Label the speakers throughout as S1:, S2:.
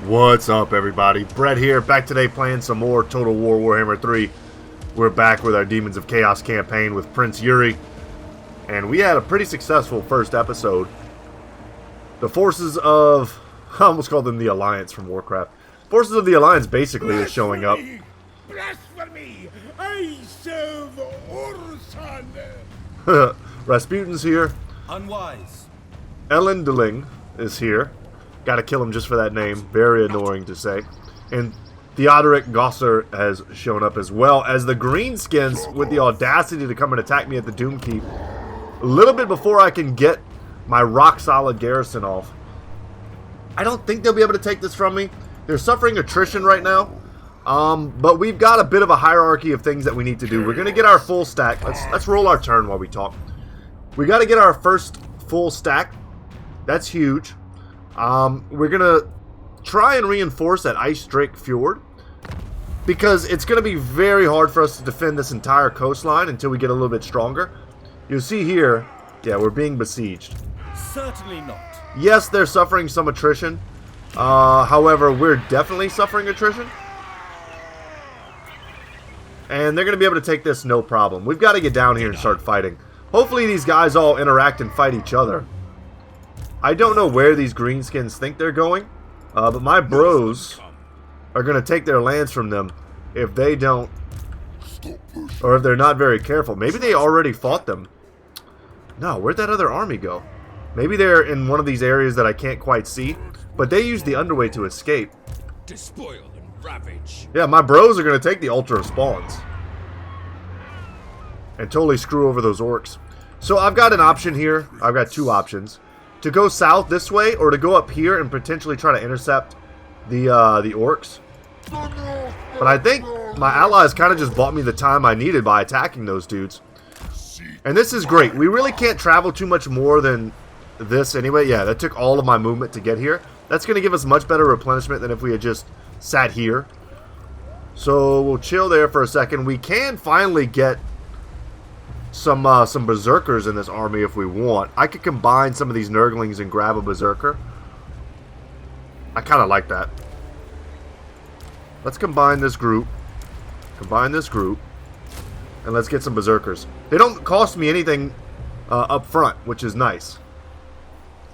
S1: What's up, everybody? Brett here, back today playing some more Total War Warhammer 3. We're back with our Demons of Chaos campaign with Prince Yuri. And we had a pretty successful first episode. The forces of... I almost called them the Alliance from Warcraft. Forces of the Alliance basically is showing up.
S2: Blasphemy! I serve Orsan!
S1: Rasputin's here.
S3: Unwise.
S1: Elendling is here. Gotta kill him just for that name. Very annoying to say. And Theodoric Gosser has shown up as well as the Greenskins with the audacity to come and attack me at the Doom Keep. A little bit before I can get my rock-solid garrison off. I don't think they'll be able to take this from me. They're suffering attrition right now. But we've got a bit of a hierarchy of things that we need to do. We're going to get our full stack. Let's roll our turn while we talk. We got to get our first full stack. That's huge. We're going to try and reinforce that Ice Drake Fjord, because it's going to be very hard for us to defend this entire coastline until we get a little bit stronger. You'll see here, yeah, we're being besieged.
S3: Certainly not.
S1: Yes, they're suffering some attrition. However, we're definitely suffering attrition. And they're going to be able to take this no problem. We've got to get down here and start fighting. Hopefully these guys all interact and fight each other. I don't know where these greenskins think they're going, but my bros are going to take their lands from them if they don't, or if they're not very careful. Maybe they already fought them. No, where'd that other army go? Maybe they're in one of these areas that I can't quite see, but they used the underway to escape.
S2: Despoil and ravage.
S1: Yeah, my bros are going to take the Altar of Spawns and totally screw over those orcs. So I've got an option here. I've got two options. To go south this way, or to go up here and potentially try to intercept the orcs. But I think my allies kind of just bought me the time I needed by attacking those dudes. And this is great. We really can't travel too much more than this anyway. Yeah, that took all of my movement to get here. That's going to give us much better replenishment than if we had just sat here. So we'll chill there for a second. We can finally get some berserkers in this army if we want. I could combine some of these nurglings and grab a berserker. I kind of like that. Let's combine this group. Combine this group. And let's get some berserkers. They don't cost me anything up front, which is nice.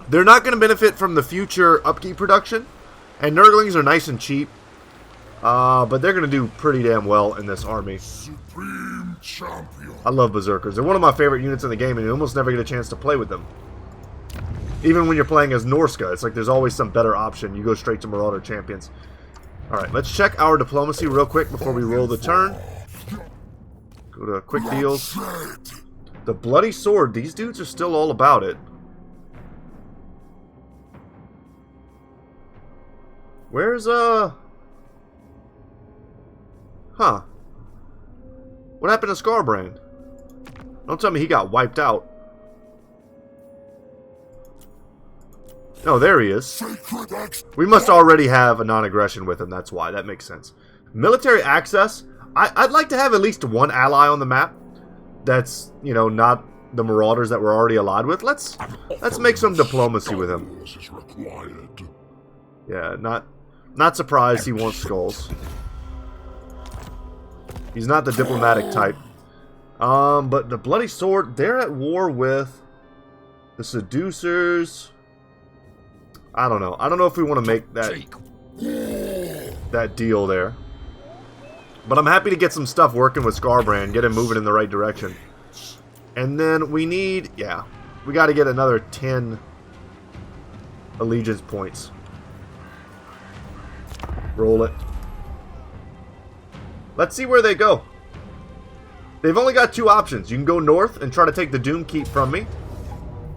S1: They're not going to benefit from the future upkeep production. And nurglings are nice and cheap. But they're going to do pretty damn well in this army.
S2: Supreme champion.
S1: I love berserkers. They're one of my favorite units in the game, and you almost never get a chance to play with them. Even when you're playing as Norska, it's like there's always some better option. You go straight to Marauder champions. Alright, let's check our diplomacy real quick before we roll the turn. Go to quick deals. The Bloody Sword. These dudes are still all about it. Where's, Huh. What happened to Scarbrand? Don't tell me he got wiped out. No, there he is. We must already have a non-aggression with him, that's why. That makes sense. Military access. I'd like to have at least one ally on the map that's, you know, not the Marauders that we're already allied with. Let's make some diplomacy with him. Yeah, not surprised he wants skulls. He's not the diplomatic type. But the Bloody Sword, they're at war with the Seducers. I don't know. I don't know if we want to make that deal there. But I'm happy to get some stuff working with Scarbrand, get him moving in the right direction. And then we need, yeah, we got to get another 10 allegiance points. Roll it. Let's see where they go. They've only got two options. You can go north and try to take the Doom Keep from me.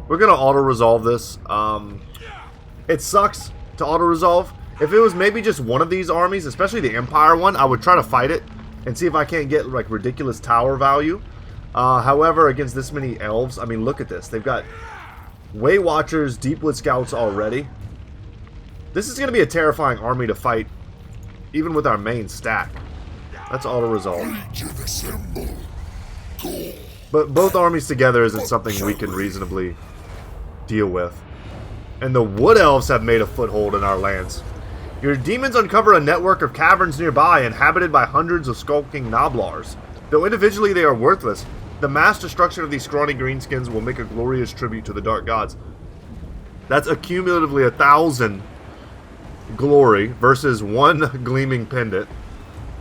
S1: We're going to auto-resolve this. It sucks to auto-resolve. If it was maybe just one of these armies, especially the Empire one, I would try to fight it and see if I can't get like ridiculous tower value. However, against this many elves, I mean, look at this. They've got Way Watchers, Deepwood Scouts already. This is going to be a terrifying army to fight, even with our main stack. That's auto-resolve. But both armies together isn't something we can reasonably deal with. And the Wood Elves have made a foothold in our lands. Your demons uncover a network of caverns nearby inhabited by hundreds of skulking Noblars. Though individually they are worthless, the mass destruction of these scrawny greenskins will make a glorious tribute to the dark gods. That's accumulatively 1,000 glory versus 1 gleaming pendant.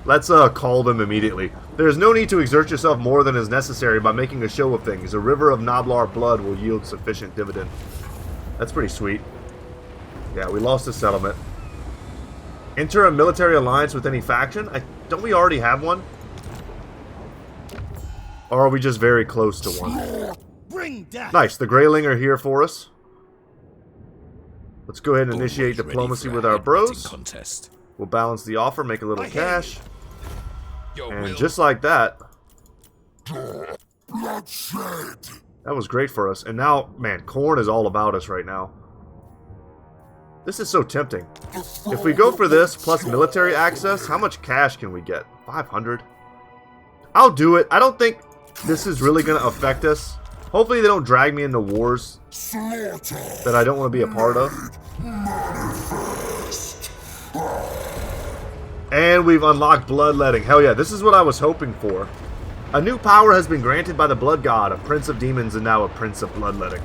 S1: Let's call them immediately. There is no need to exert yourself more than is necessary by making a show of things. A river of Noblar blood will yield sufficient dividend. That's pretty sweet. Yeah, we lost a settlement. Enter a military alliance with any faction? Don't we already have one? Or are we just very close to one?
S3: Bring death.
S1: Nice, the Greyling are here for us. Let's go ahead and initiate
S2: Always
S1: diplomacy
S2: ready for
S1: with
S2: a
S1: our
S2: headbutting
S1: bros.
S2: contest.
S1: We'll balance the offer, make a little cash.
S2: Your
S1: And
S2: will.
S1: just like that,
S2: Bloodshed.
S1: that was great for us. And now, man, corn is all about us right now. This is so tempting. If we go for this plus military access, how much cash can we get? 500? I'll do it. I don't think this is really going to affect us. Hopefully they don't drag me into wars that I don't want to be a part of. And we've unlocked bloodletting. Hell yeah, this is what I was hoping for. A new power has been granted by the blood god, a prince of demons and now a prince of bloodletting.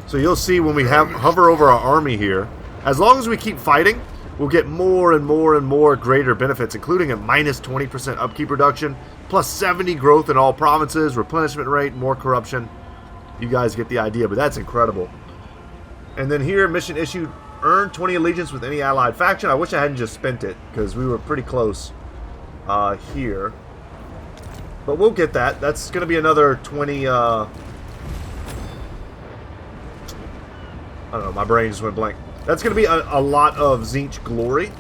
S1: So you'll see when we hover over our army here, as long as we keep fighting, we'll get more and more and more greater benefits, including a minus 20% upkeep reduction, plus 70 growth in all provinces, replenishment rate, more corruption. You guys get the idea, but that's incredible. And then here, mission issued, earn 20 allegiance with any allied faction. I wish I hadn't just spent it, because we were pretty close here. But we'll get that. That's going to be another 20... I don't know, my brain just went blank. That's going to be a lot of Tzeentch glory.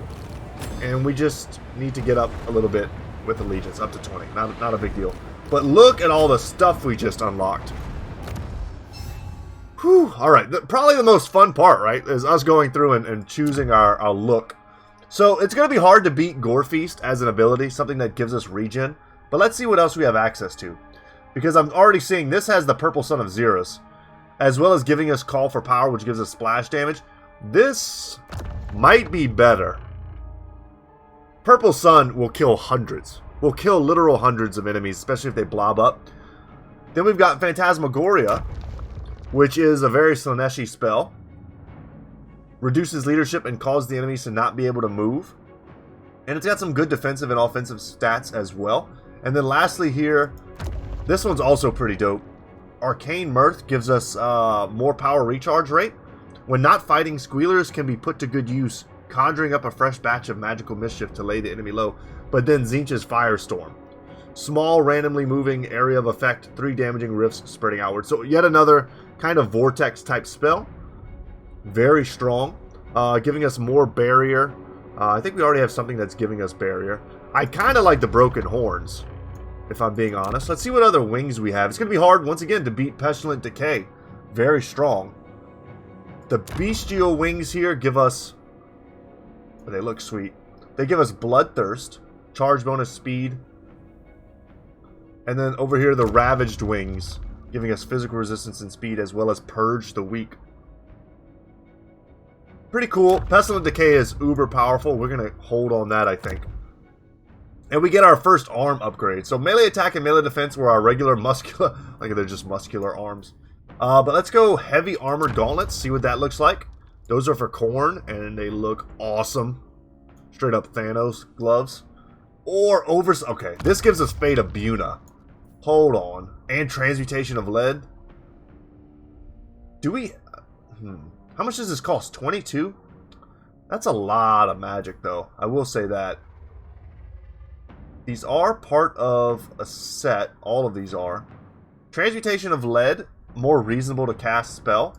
S1: And we just need to get up a little bit with allegiance, up to 20. Not a big deal. But look at all the stuff we just unlocked. Whew, alright, probably the most fun part, right, is us going through and choosing our look. So it's going to be hard to beat Gorefeast as an ability, something that gives us regen. But let's see what else we have access to. Because I'm already seeing this has the Purple Sun of Xeris, as well as giving us Call for Power, which gives us splash damage. This might be better. Purple Sun will kill hundreds. Will kill literal hundreds of enemies, especially if they blob up. Then we've got Phantasmagoria, which is a very Slaneshi spell. Reduces leadership and causes the enemies to not be able to move. And it's got some good defensive and offensive stats as well. And then lastly here, this one's also pretty dope. Arcane Mirth gives us more power recharge rate. When not fighting, Squealers can be put to good use, conjuring up a fresh batch of magical mischief to lay the enemy low. But then Tzeentch's Firestorm. Small, randomly moving area of effect, 3 damaging rifts spreading outward. So yet another kind of vortex type spell. Very strong. Giving us more barrier. I think we already have something that's giving us barrier. I kind of like the Broken Horns, if I'm being honest. Let's see what other wings we have. It's going to be hard, once again, to beat Pestilent Decay. Very strong. The Bestial wings here give us... They look sweet. They give us Bloodthirst, charge bonus speed. And then over here, the Ravaged wings, giving us physical resistance and speed, as well as Purge the weak. Pretty cool. Pestilent Decay is uber powerful. We're going to hold on that, I think. And we get our first arm upgrade. So melee attack and melee defense were our regular muscular... like they're just muscular arms. But let's go heavy armored gauntlets. See what that looks like. Those are for Khorne, and they look awesome. Straight up Thanos gloves. Or okay, this gives us Fate of Buna. Hold on. And Transmutation of Lead. Do we... How much does this cost? 22? That's a lot of magic, though. I will say that. These are part of a set. All of these are. Transmutation of Lead. More reasonable to cast spell.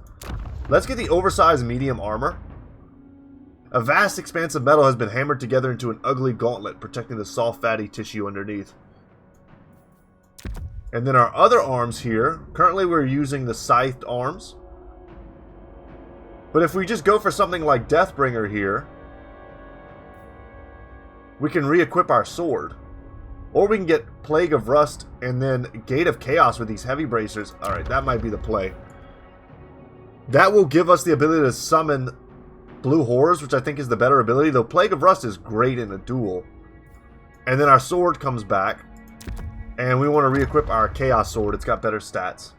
S1: Let's get the oversized medium armor. A vast expanse of metal has been hammered together into an ugly gauntlet, protecting the soft, fatty tissue underneath. And then our other arms here. Currently we're using the scythed arms. But if we just go for something like Deathbringer here, we can re-equip our sword. Or we can get Plague of Rust and then Gate of Chaos with these heavy bracers. Alright, that might be the play. That will give us the ability to summon Blue Horrors, which I think is the better ability, though Plague of Rust is great in a duel. And then our sword comes back, and we want to re-equip our Chaos Sword. It's got better stats.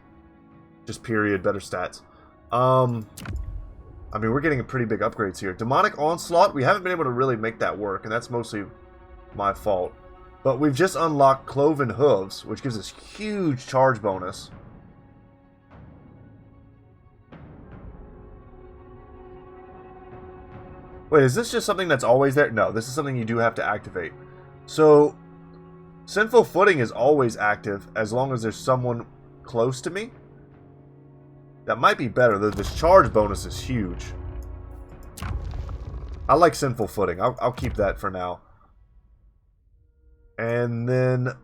S1: Just period, better stats. I mean, we're getting pretty big upgrades here. Demonic Onslaught, we haven't been able to really make that work, and that's mostly my fault. But we've just unlocked Cloven Hooves, which gives us huge charge bonus. Wait, is this just something that's always there? No, this is something you do have to activate. So, Sinful Footing is always active as long as there's someone close to me. That might be better. This charge bonus is huge. I like Sinful Footing. I'll keep that for now. And then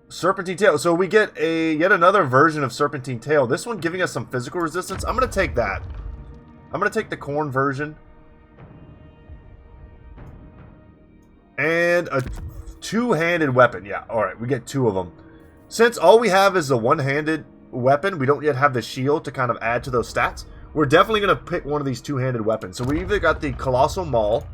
S1: Serpentine Tail. So we get yet another version of Serpentine Tail. This one giving us some physical resistance. I'm going to take that. I'm going to take the Corn version. And a two-handed weapon. Yeah, alright. We get two of them. Since all we have is the one-handed weapon, we don't yet have the shield to kind of add to those stats. We're definitely going to pick one of these two-handed weapons. So we either got the Colossal Maul.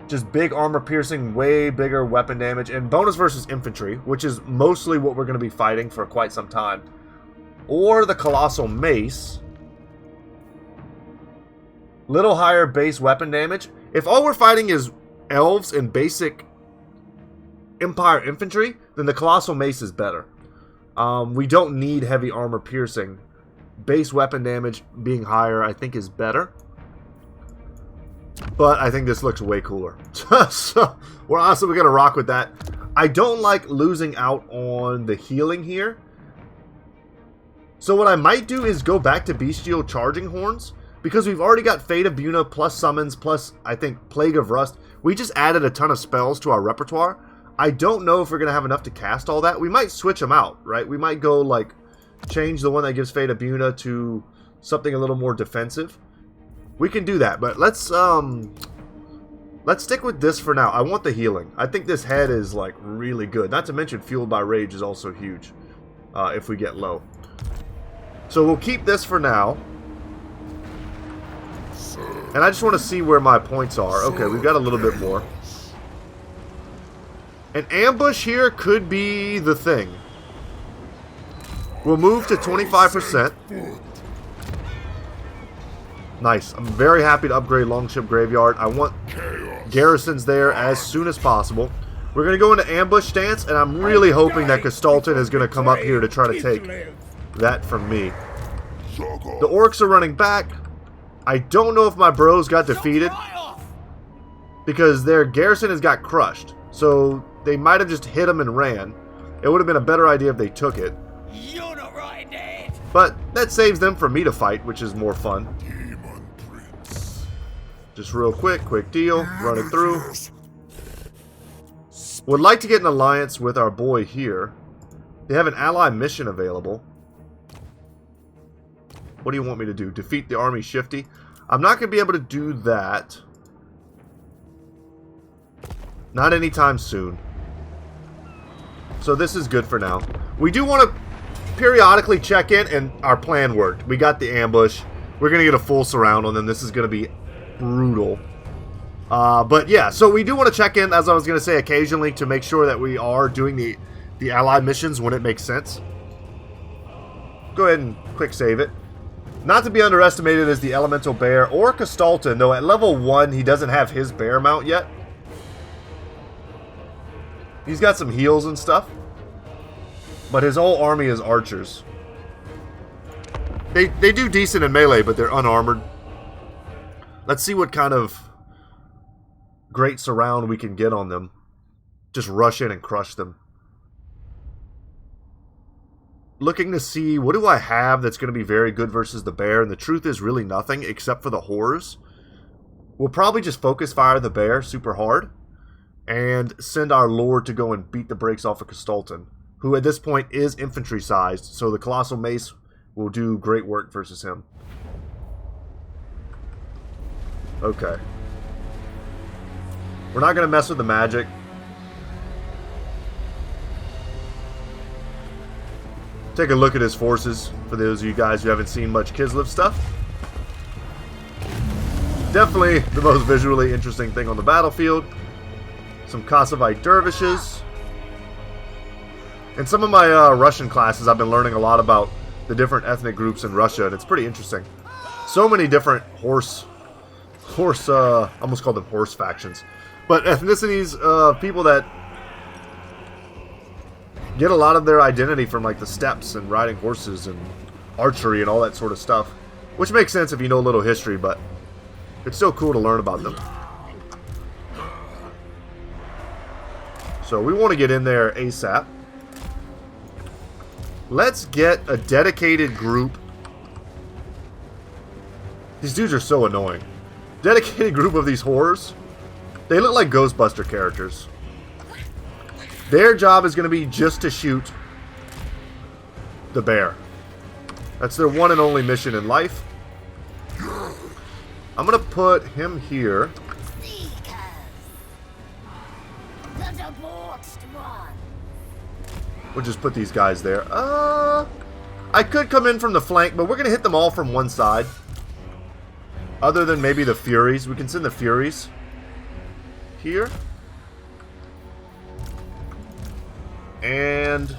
S1: Just big armor piercing, way bigger weapon damage, and bonus versus infantry, which is mostly what we're going to be fighting for quite some time. Or the Colossal Mace. Little higher base weapon damage. If all we're fighting is elves and basic Empire infantry, then the Colossal Mace is better. We don't need heavy armor piercing. Base weapon damage being higher, I think, is better. But I think this looks way cooler. So, we're honestly going to rock with that. I don't like losing out on the healing here. So what I might do is go back to Bestial Charging Horns. Because we've already got Fate of Buna plus Summons plus, I think, Plague of Rust. We just added a ton of spells to our repertoire. I don't know if we're going to have enough to cast all that. We might switch them out, right? We might go, like, change the one that gives Fate of Buna to something a little more defensive. We can do that, but let's stick with this for now. I want the healing. I think this head is, like, really good. Not to mention Fueled by Rage is also huge if we get low. So we'll keep this for now. And I just want to see where my points are. Okay, we've got a little bit more. An ambush here could be the thing. We'll move to 25%. Nice. I'm very happy to upgrade Longship Graveyard. I want garrisons there as soon as possible. We're going to go into ambush stance, and I'm really hoping that Gestalten is going to come up here to try to take that from me. The orcs are running back. I don't know if my bros got defeated because their garrison has got crushed. So they might have just hit them and ran. It would have been a better idea if they took it.
S3: You're not right, Dad.
S1: But that saves them for me to fight, which is more fun. Just real quick deal, run it through. Would like to get an alliance with our boy here. They have an ally mission available. What do you want me to do? Defeat the army shifty? I'm not going to be able to do that. Not anytime soon. So this is good for now. We do want to periodically check in, and our plan worked. We got the ambush. We're going to get a full surround on them. This is going to be brutal. But yeah, so we do want to check in, as I was going to say, occasionally to make sure that we are doing the allied missions when it makes sense. Go ahead and quick save it. Not to be underestimated is the Elemental Bear or Gestalten, though at level 1 he doesn't have his bear mount yet. He's got some heals and stuff, but his whole army is archers. They do decent in melee, but they're unarmored. Let's see what kind of great surround we can get on them. Just rush in and crush them. Looking to see, what do I have that's going to be very good versus the bear? And the truth is really nothing except for the horrors. We'll probably just focus fire the bear super hard and send our lord to go and beat the brakes off of Gestalten, who at this point is infantry sized, so the Colossal Mace will do great work versus him. Okay. We're not going to mess with the magic. Take a look at his forces, for those of you guys who haven't seen much Kislev stuff. Definitely the most visually interesting thing on the battlefield. Some Kossovite dervishes. In some of my Russian classes, I've been learning a lot about the different ethnic groups in Russia, and it's pretty interesting. So many different almost call them horse factions. But ethnicities of people that get a lot of their identity from like the steppes and riding horses and archery and all that sort of stuff. Which makes sense if you know a little history, but it's still cool to learn about them. So we want to get in there ASAP. Let's get a dedicated group. These dudes are so annoying. Dedicated group of these horrors. They look like Ghostbuster characters. Their job is going to be just to shoot the bear. That's their one and only mission in life. I'm going to put him here. We'll just put these guys there. I could come in from the flank, but we're going to hit them all from one side. Other than maybe the Furies. We can send the Furies here. And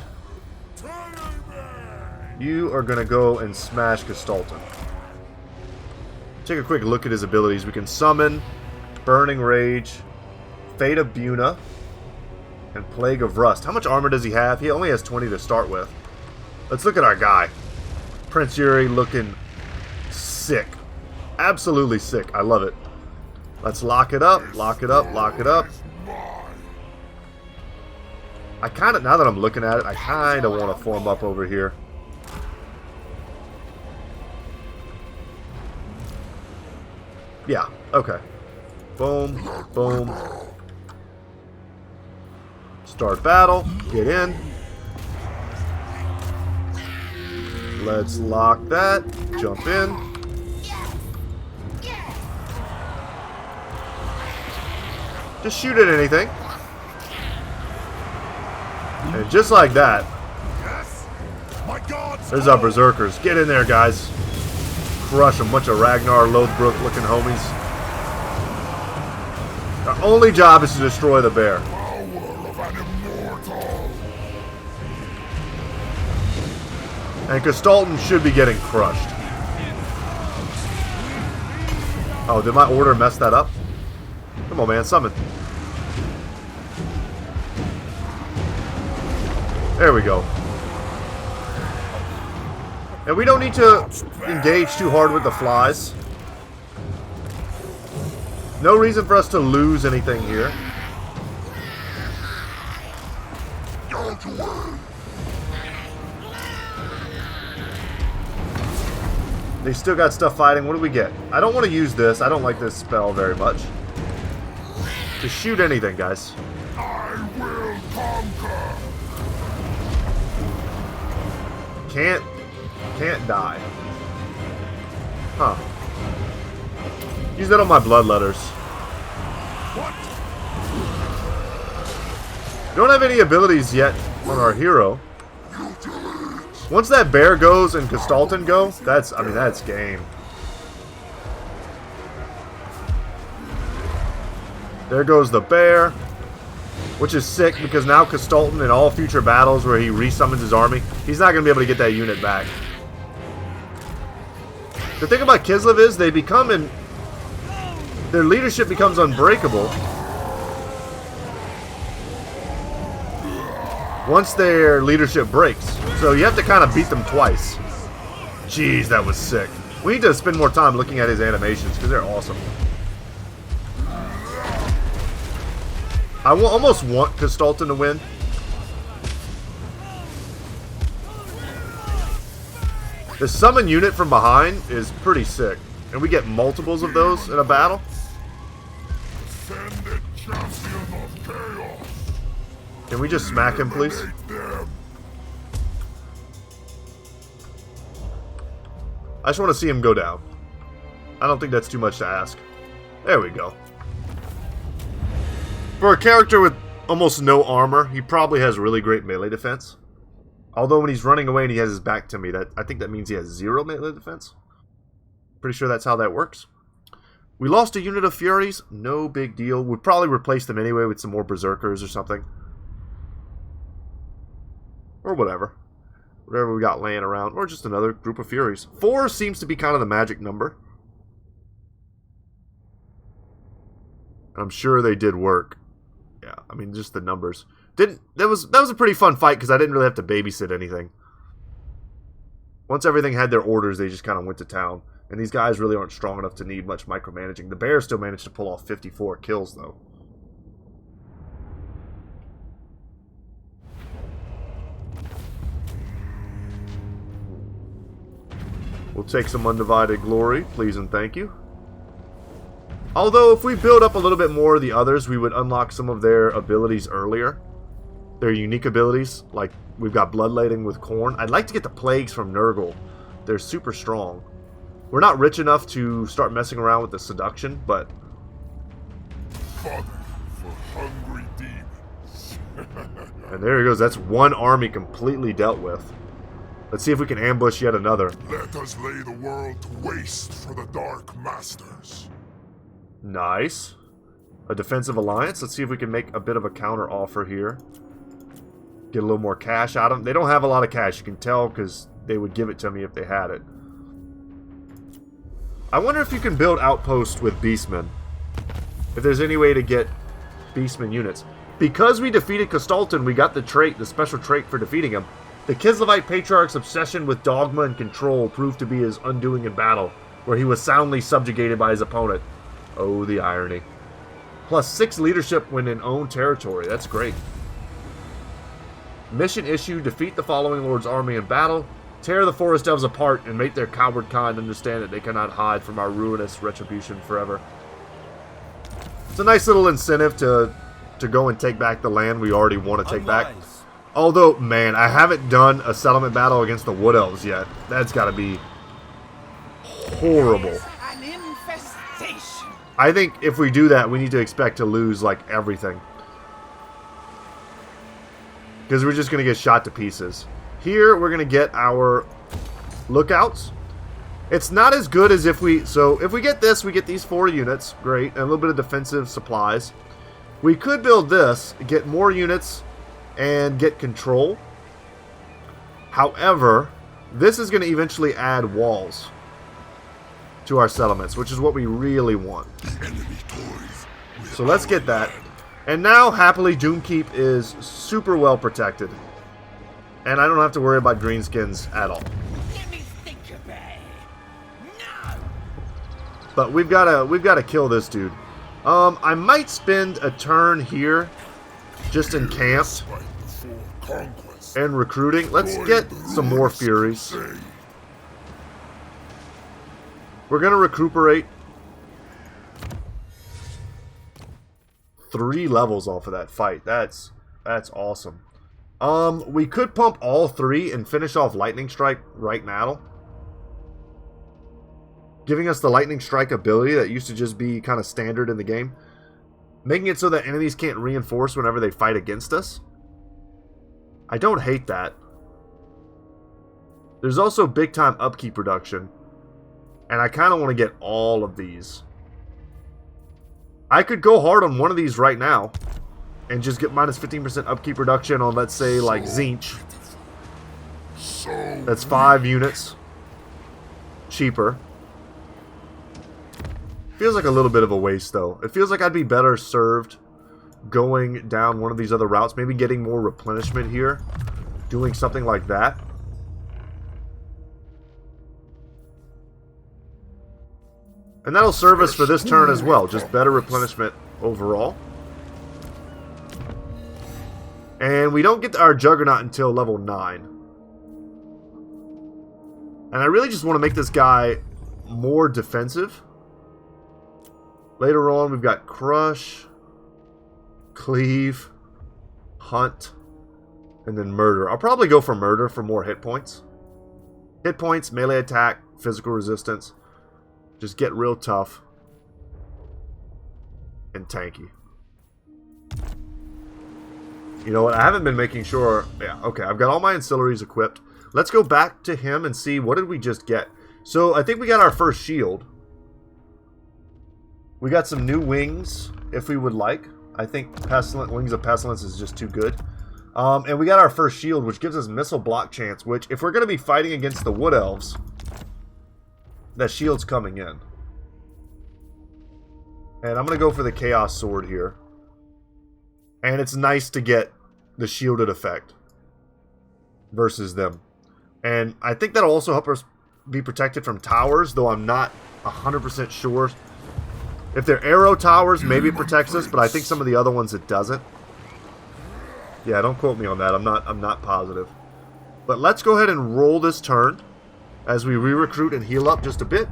S1: you are going to go and smash Gestalten. Take a quick look at his abilities. We can summon Burning Rage, Fate of Buna, and Plague of Rust. How much armor does he have? He only has 20 to start with. Let's look at our guy. Prince Yuri looking sick. Absolutely sick. I love it. Let's lock it up, lock it up, lock it up. I kind of, now that I'm looking at it, I kind of want to form up over here. Yeah, okay. Boom, boom. Start battle. Get in. Let's lock that. Jump in. Just shoot at anything. And just like that, there's our berserkers. Get in there, guys. Crush a bunch of Ragnar Lothbrok looking homies. Our only job is to destroy the bear. And Gestalten should be getting crushed. Oh, did my order mess that up? Come on, man, summon. There we go. And we don't need to engage too hard with the flies. No reason for us to lose anything here. They still got stuff fighting. What do we get? I don't want to use this. I don't like this spell very much. Just shoot anything, guys.
S2: I will conquer.
S1: Can't die. Huh. Use that on my bloodletters.
S2: What?
S1: Don't have any abilities yet on our hero. Once that bear goes and Gestalten go, that's game. There goes the bear, which is sick because now Gestalten in all future battles where he resummons his army, he's not going to be able to get that unit back. The thing about Kislev is they become their leadership becomes unbreakable once their leadership breaks. So you have to kind of beat them twice. Jeez, that was sick. We need to spend more time looking at his animations because they're awesome. I almost want Gestalten to win. The summon unit from behind is pretty sick. And we get multiples of those in a battle.
S2: Send the champion of chaos.
S1: Can we just smack him, please? I just want to see him go down. I don't think that's too much to ask. There we go. For a character with almost no armor, he probably has really great melee defense. Although when he's running away and he has his back to me, I think that means he has 0 melee defense. Pretty sure that's how that works. We lost a unit of Furies. No big deal. We'd probably replace them anyway with some more Berserkers or something. Or whatever. Whatever we got laying around. Or just another group of Furies. 4 seems to be kind of the magic number. I'm sure they did work. Yeah, I mean, just the numbers. That was a pretty fun fight because I didn't really have to babysit anything. Once everything had their orders, they just kind of went to town. And these guys really aren't strong enough to need much micromanaging. The Bear still managed to pull off 54 kills, though. We'll take some undivided glory, please and thank you. Although, if we build up a little bit more of the others, we would unlock some of their abilities earlier. Their unique abilities, like we've got Bloodletting with Khorne. I'd like to get the Plagues from Nurgle. They're super strong. We're not rich enough to start messing around with the Seduction, but...
S2: Fodder for hungry demons.
S1: And there he goes. That's one army completely dealt with. Let's see if we can ambush yet another.
S2: Let us lay the world to waste for the Dark Masters.
S1: Nice. A defensive alliance. Let's see if we can make a bit of a counter offer here. Get a little more cash out of them. They don't have a lot of cash. You can tell because they would give it to me if they had it. I wonder if you can build outposts with Beastmen. If there's any way to get Beastmen units. Because we defeated Kostalton, we got the trait, the special trait for defeating him. The Kislevite Patriarch's obsession with dogma and control proved to be his undoing in battle, where he was soundly subjugated by his opponent. Oh, the irony. Plus 6 leadership when in own territory. That's great. Mission issue, defeat the following Lord's army in battle. Tear the Forest Elves apart and make their coward kind understand that they cannot hide from our ruinous retribution forever. It's a nice little incentive to go and take back the land we already want to take back. Although, man, I haven't done a settlement battle against the Wood Elves yet. That's got to be horrible.
S3: An infestation.
S1: I think if we do that, we need to expect to lose, like, everything. Because we're just going to get shot to pieces. Here, we're going to get our lookouts. It's not as good as if we... So, if we get this, we get these 4 units. Great. And a little bit of defensive supplies. We could build this, get more units, and get control. However, this is going to eventually add walls to our settlements, which is what we really want. So let's get that. And now, happily, Doomkeep is super well protected. And I don't have to worry about greenskins at all.
S3: Let me think about it. No.
S1: But we've got to kill this dude. I might spend a turn here, just encamped and recruiting. Let's get some more Furies. We're gonna recuperate 3 levels off of that fight. That's awesome. We could pump all 3 and finish off Lightning Strike right now, giving us the Lightning Strike ability that used to just be kind of standard in the game, making it so that enemies can't reinforce whenever they fight against us. I don't hate that. There's also big time upkeep reduction, and I kind of want to get all of these. I could go hard on one of these right now and just get minus 15% upkeep reduction on, let's say, like Zinch. That's 5 units cheaper. Feels like a little bit of a waste, though. It feels like I'd be better served going down one of these other routes. Maybe getting more replenishment here. Doing something like that. And that'll serve us for this turn as well. Just better replenishment overall. And we don't get our Juggernaut until level 9. And I really just want to make this guy more defensive. Later on, we've got Crush, Cleave, Hunt, and then Murder. I'll probably go for Murder for more hit points. Hit points, melee attack, physical resistance. Just get real tough and tanky. You know what? I haven't been making sure. Yeah, okay. I've got all my ancillaries equipped. Let's go back to him and see what did we just get. So I think we got our first shield. We got some new wings, if we would like. I think Wings of Pestilence is just too good. And we got our first shield, which gives us missile block chance, which, if we're going to be fighting against the Wood Elves, that shield's coming in. And I'm going to go for the Chaos Sword here. And it's nice to get the shielded effect versus them. And I think that'll also help us be protected from towers, though I'm not 100% sure. If they're arrow towers, maybe it protects us, but I think some of the other ones it doesn't. Yeah, don't quote me on that. I'm not positive. But let's go ahead and roll this turn as we re-recruit and heal up just a bit.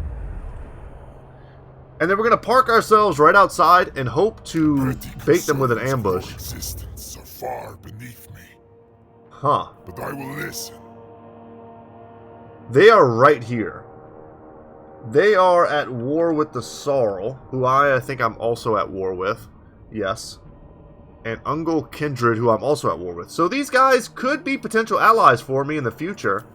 S1: And then we're going to park ourselves right outside and hope to bait them with an ambush.
S2: Existence are far beneath me.
S1: Huh.
S2: But I will listen.
S1: They are right here. They are at war with the Sarl, who I think I'm also at war with. Yes. And Ungol Kindred, who I'm also at war with. So these guys could be potential allies for me in the future.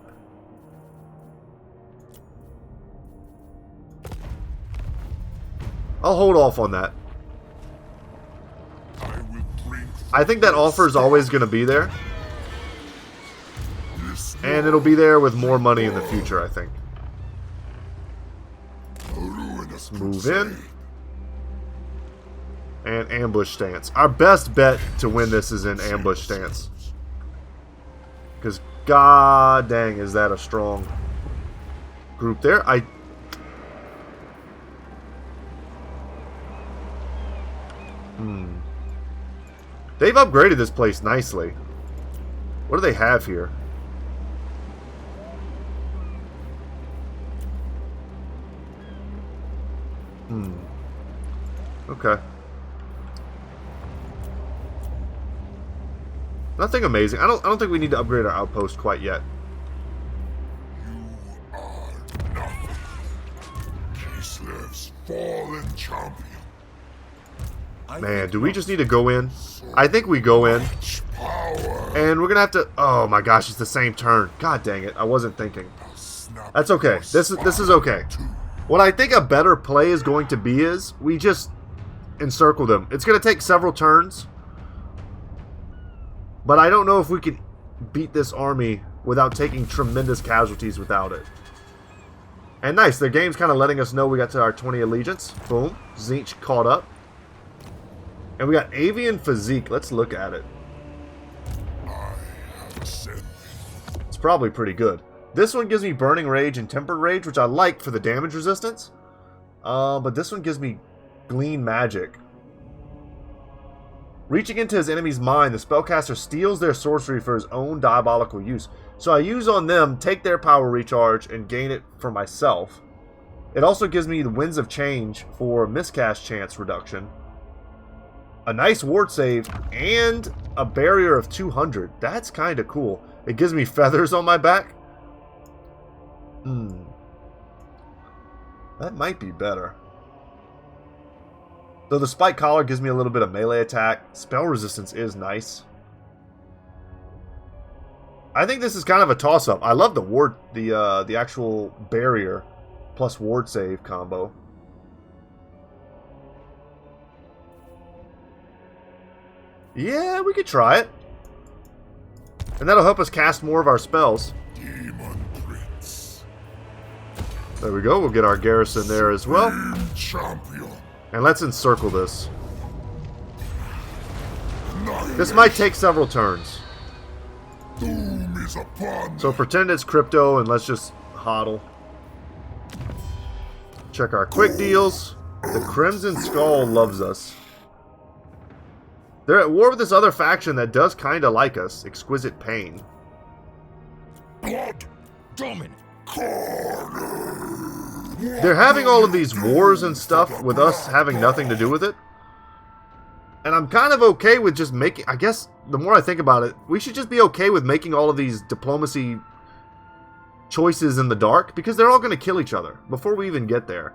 S1: I'll hold off on that. I think that offer is always going to be there. And it'll be there with more money in the future, I think. Let's move in. And ambush stance. Our best bet to win this is in ambush stance. Because god dang is that a strong group there. They've upgraded this place nicely. What do they have here? Okay. Nothing amazing. I don't think we need to upgrade our outpost quite yet.
S2: You are nothing. Kislev's fallen champion.
S1: Man, do we just need to go in? I think we go in. And we're going to have to... Oh my gosh, it's the same turn. God dang it. I wasn't thinking. That's okay. This is okay. What I think a better play is going to be is we just encircle them. It's going to take several turns. But I don't know if we can beat this army without taking tremendous casualties without it. And nice. Their game's kind of letting us know we got to our 20 allegiance. Boom. Tzeentch caught up. And we got Avian Physique. Let's look at it. It's probably pretty good. This one gives me Burning Rage and Tempered Rage, which I like for the damage resistance. But this one gives me Glean Magic. Reaching into his enemy's mind, the spellcaster steals their sorcery for his own diabolical use. So I use on them, take their power recharge, and gain it for myself. It also gives me the Winds of Change for miscast chance reduction. A nice ward save, and a barrier of 200. That's kind of cool. It gives me feathers on my back. That might be better. Though the Spike Collar gives me a little bit of melee attack. Spell resistance is nice. I think this is kind of a toss-up. I love the ward, the actual barrier plus ward save combo. Yeah, we could try it. And that'll help us cast more of our spells.
S2: Demon Prince.
S1: There we go. We'll get our garrison there as well.
S2: Champion.
S1: And let's encircle this. This might take several turns.
S2: Doom is upon
S1: So pretend it's crypto and let's just hodl. Check our quick deals. The Crimson Skull loves us. They're at war with this other faction that does kind of like us. Exquisite Pain.
S2: blood. Domin.
S1: They're having all of these wars and stuff with us having nothing to do with it. And I'm kind of okay with just making... I guess, the more I think about it, we should just be okay with making all of these diplomacy choices in the dark. Because they're all going to kill each other before we even get there.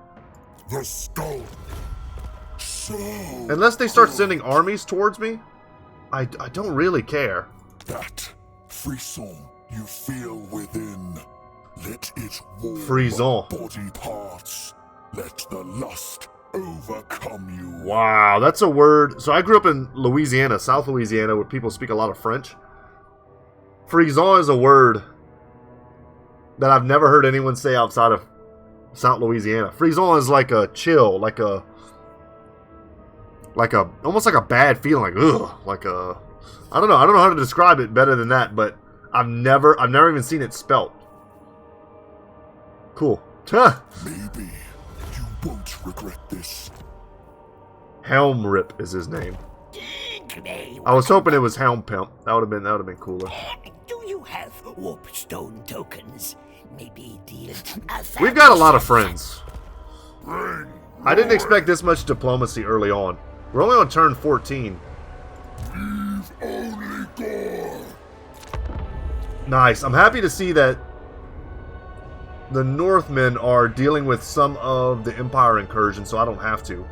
S2: The skull. So
S1: Unless they start sending armies towards me, I don't really care.
S2: that frisson you feel within, let it warm
S1: Frisson.
S2: body parts. Let the lust overcome you.
S1: Wow, that's a word. So I grew up in Louisiana, South Louisiana, where people speak a lot of French. Frison is a word that I've never heard anyone say outside of South Louisiana. Frison is like a chill, like a almost like a bad feeling, like ugh, like a I don't know how to describe it better than that, but I've never even seen it spelt. Cool.
S2: Maybe you won't regret this.
S1: Helm Rip is his name. I was hoping it was Helm Pimp. That would have been cooler.
S3: Do you have warpstone tokens? Maybe deal.
S1: We've got a lot of friends. I didn't expect this much diplomacy early on. We're only on turn 14.
S2: Leave only gore.
S1: Nice. I'm happy to see that the Northmen are dealing with some of the Empire incursion, so I don't have to.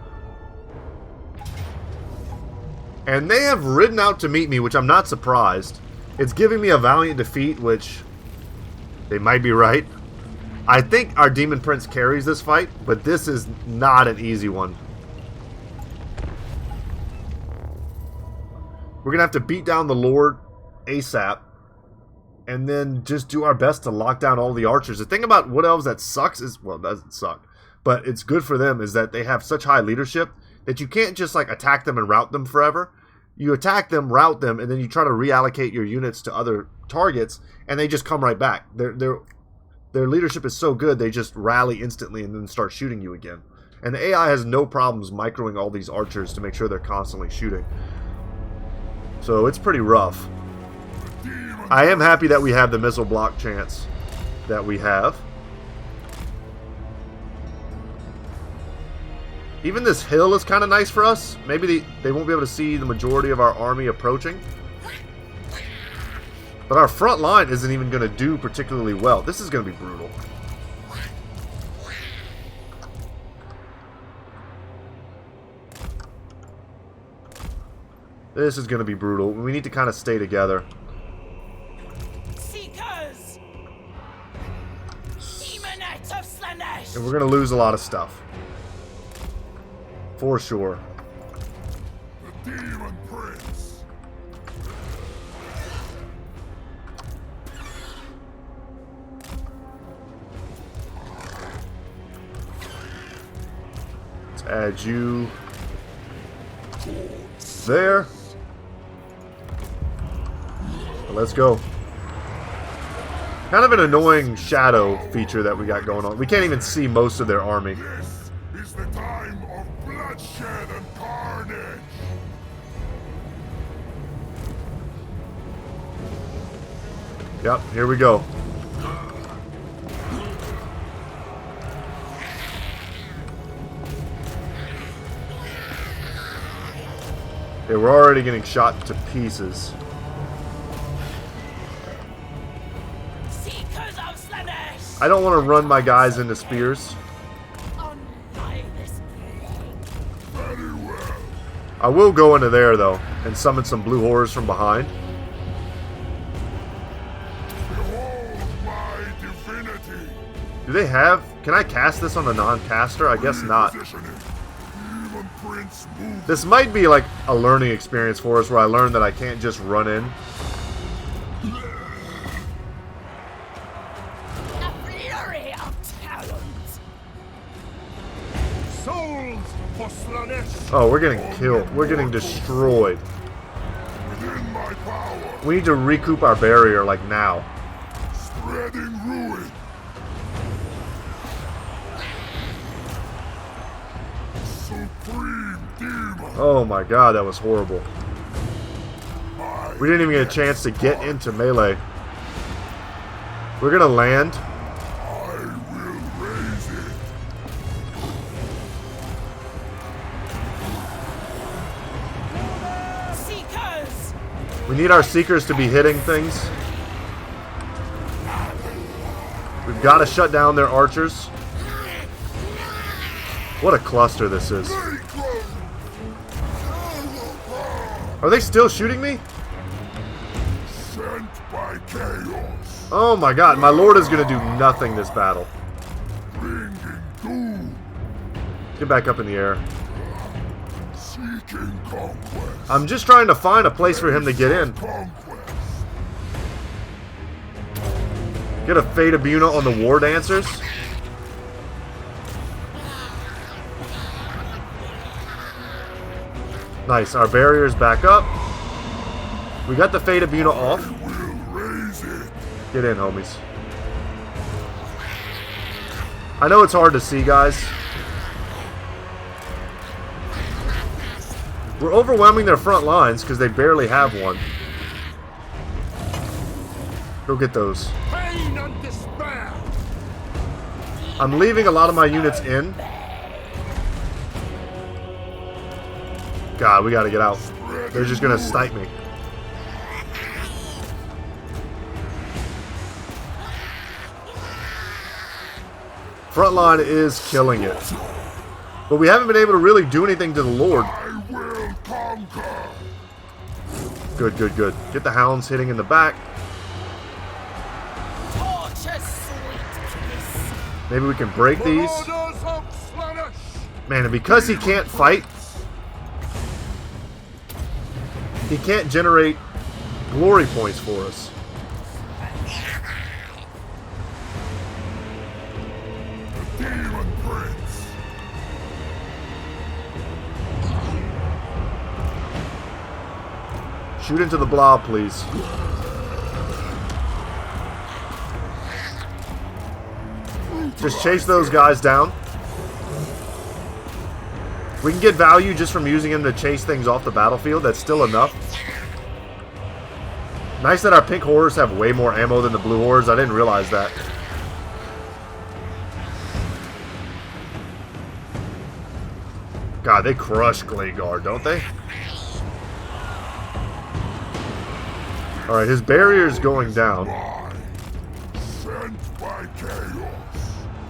S1: And they have ridden out to meet me, which I'm not surprised. It's giving me a valiant defeat, which they might be right. I think our Demon Prince carries this fight, but this is not an easy one. We're going to have to beat down the Lord ASAP, and then just do our best to lock down all the archers. The thing about Wood Elves that sucks is, well, it doesn't suck, but it's good for them, is that they have such high leadership that you can't just like attack them and rout them forever. You attack them, rout them, and then you try to reallocate your units to other targets, and they just come right back. Their leadership is so good, they just rally instantly and then start shooting you again. And the AI has no problems microing all these archers to make sure they're constantly shooting. So it's pretty rough. I am happy that we have the missile block chance that we have. Even this hill is kind of nice for us. Maybe they won't be able to see the majority of our army approaching. But our front line isn't even going to do particularly well. This is going to be brutal. This is going to be brutal. We need to kind of stay together.
S3: Seekers! Demonites of Slanesh!
S1: And we're going to lose a lot of stuff. For sure.
S2: The Demon Prince.
S1: Let's add you there. Let's go. Kind of an annoying shadow feature that we got going on. We can't even see most of their army.
S2: This is the time of bloodshed and carnage.
S1: Yep, here we go. Okay, we're already getting shot to pieces.
S3: Seekers of Slanesh!
S1: I don't want to run my guys into spears.
S2: Very well.
S1: I will go into there, though, and summon some blue horrors from behind.
S2: Behold my divinity.
S1: Do they have... Can I cast this on a non-caster? I guess not.
S2: Positioning. Demon Prince move.
S1: This might be like a learning experience for us where I learned that I can't just run in.
S3: A flurry of talons!
S2: Souls for Slanesh.
S1: Oh, we're getting killed. We're getting destroyed.
S2: Within my power.
S1: We need to recoup our barrier, like, now.
S2: Spreading ruin. Supreme Demon.
S1: Oh my god, that was horrible. We didn't even get a chance to get into melee. We're gonna land.
S2: I will raise it.
S3: Seekers!
S1: We need our Seekers to be hitting things. We've got to shut down their archers. What a cluster this is. Are they still shooting me?
S2: Sent by chaos.
S1: Oh my god, my lord is going to do nothing this battle.
S2: Bringing doom.
S1: Get back up in the air.
S2: Seeking conquest.
S1: I'm just trying to find a place for him to get in.
S2: Conquest.
S1: Get a Fate of Buna on the War Dancers. Nice, our barrier's back up. We got the Fate of Buna off.
S2: We'll raise it.
S1: Get in, homies. I know it's hard to see, guys. We're overwhelming their front lines because they barely have one. Go get those.
S2: Pain and despair.
S1: I'm leaving a lot of my units in. God, we gotta get out. They're just gonna snipe me. Frontline is killing it. But we haven't been able to really do anything to the Lord.
S2: I will conquer.
S1: Good, good, good. Get the hounds hitting in the back. Maybe we can break these. Man, and because he can't fight, he can't generate glory points for us.
S2: Demon Prince.
S1: Shoot into the blob, please. Just chase those guys down. We can get value just from using them to chase things off the battlefield. That's still enough. Nice that our pink horrors have way more ammo than the blue horrors. I didn't realize that. God, they crush Glaguard, don't they? Alright, his barrier is going down.
S2: Sent by chaos.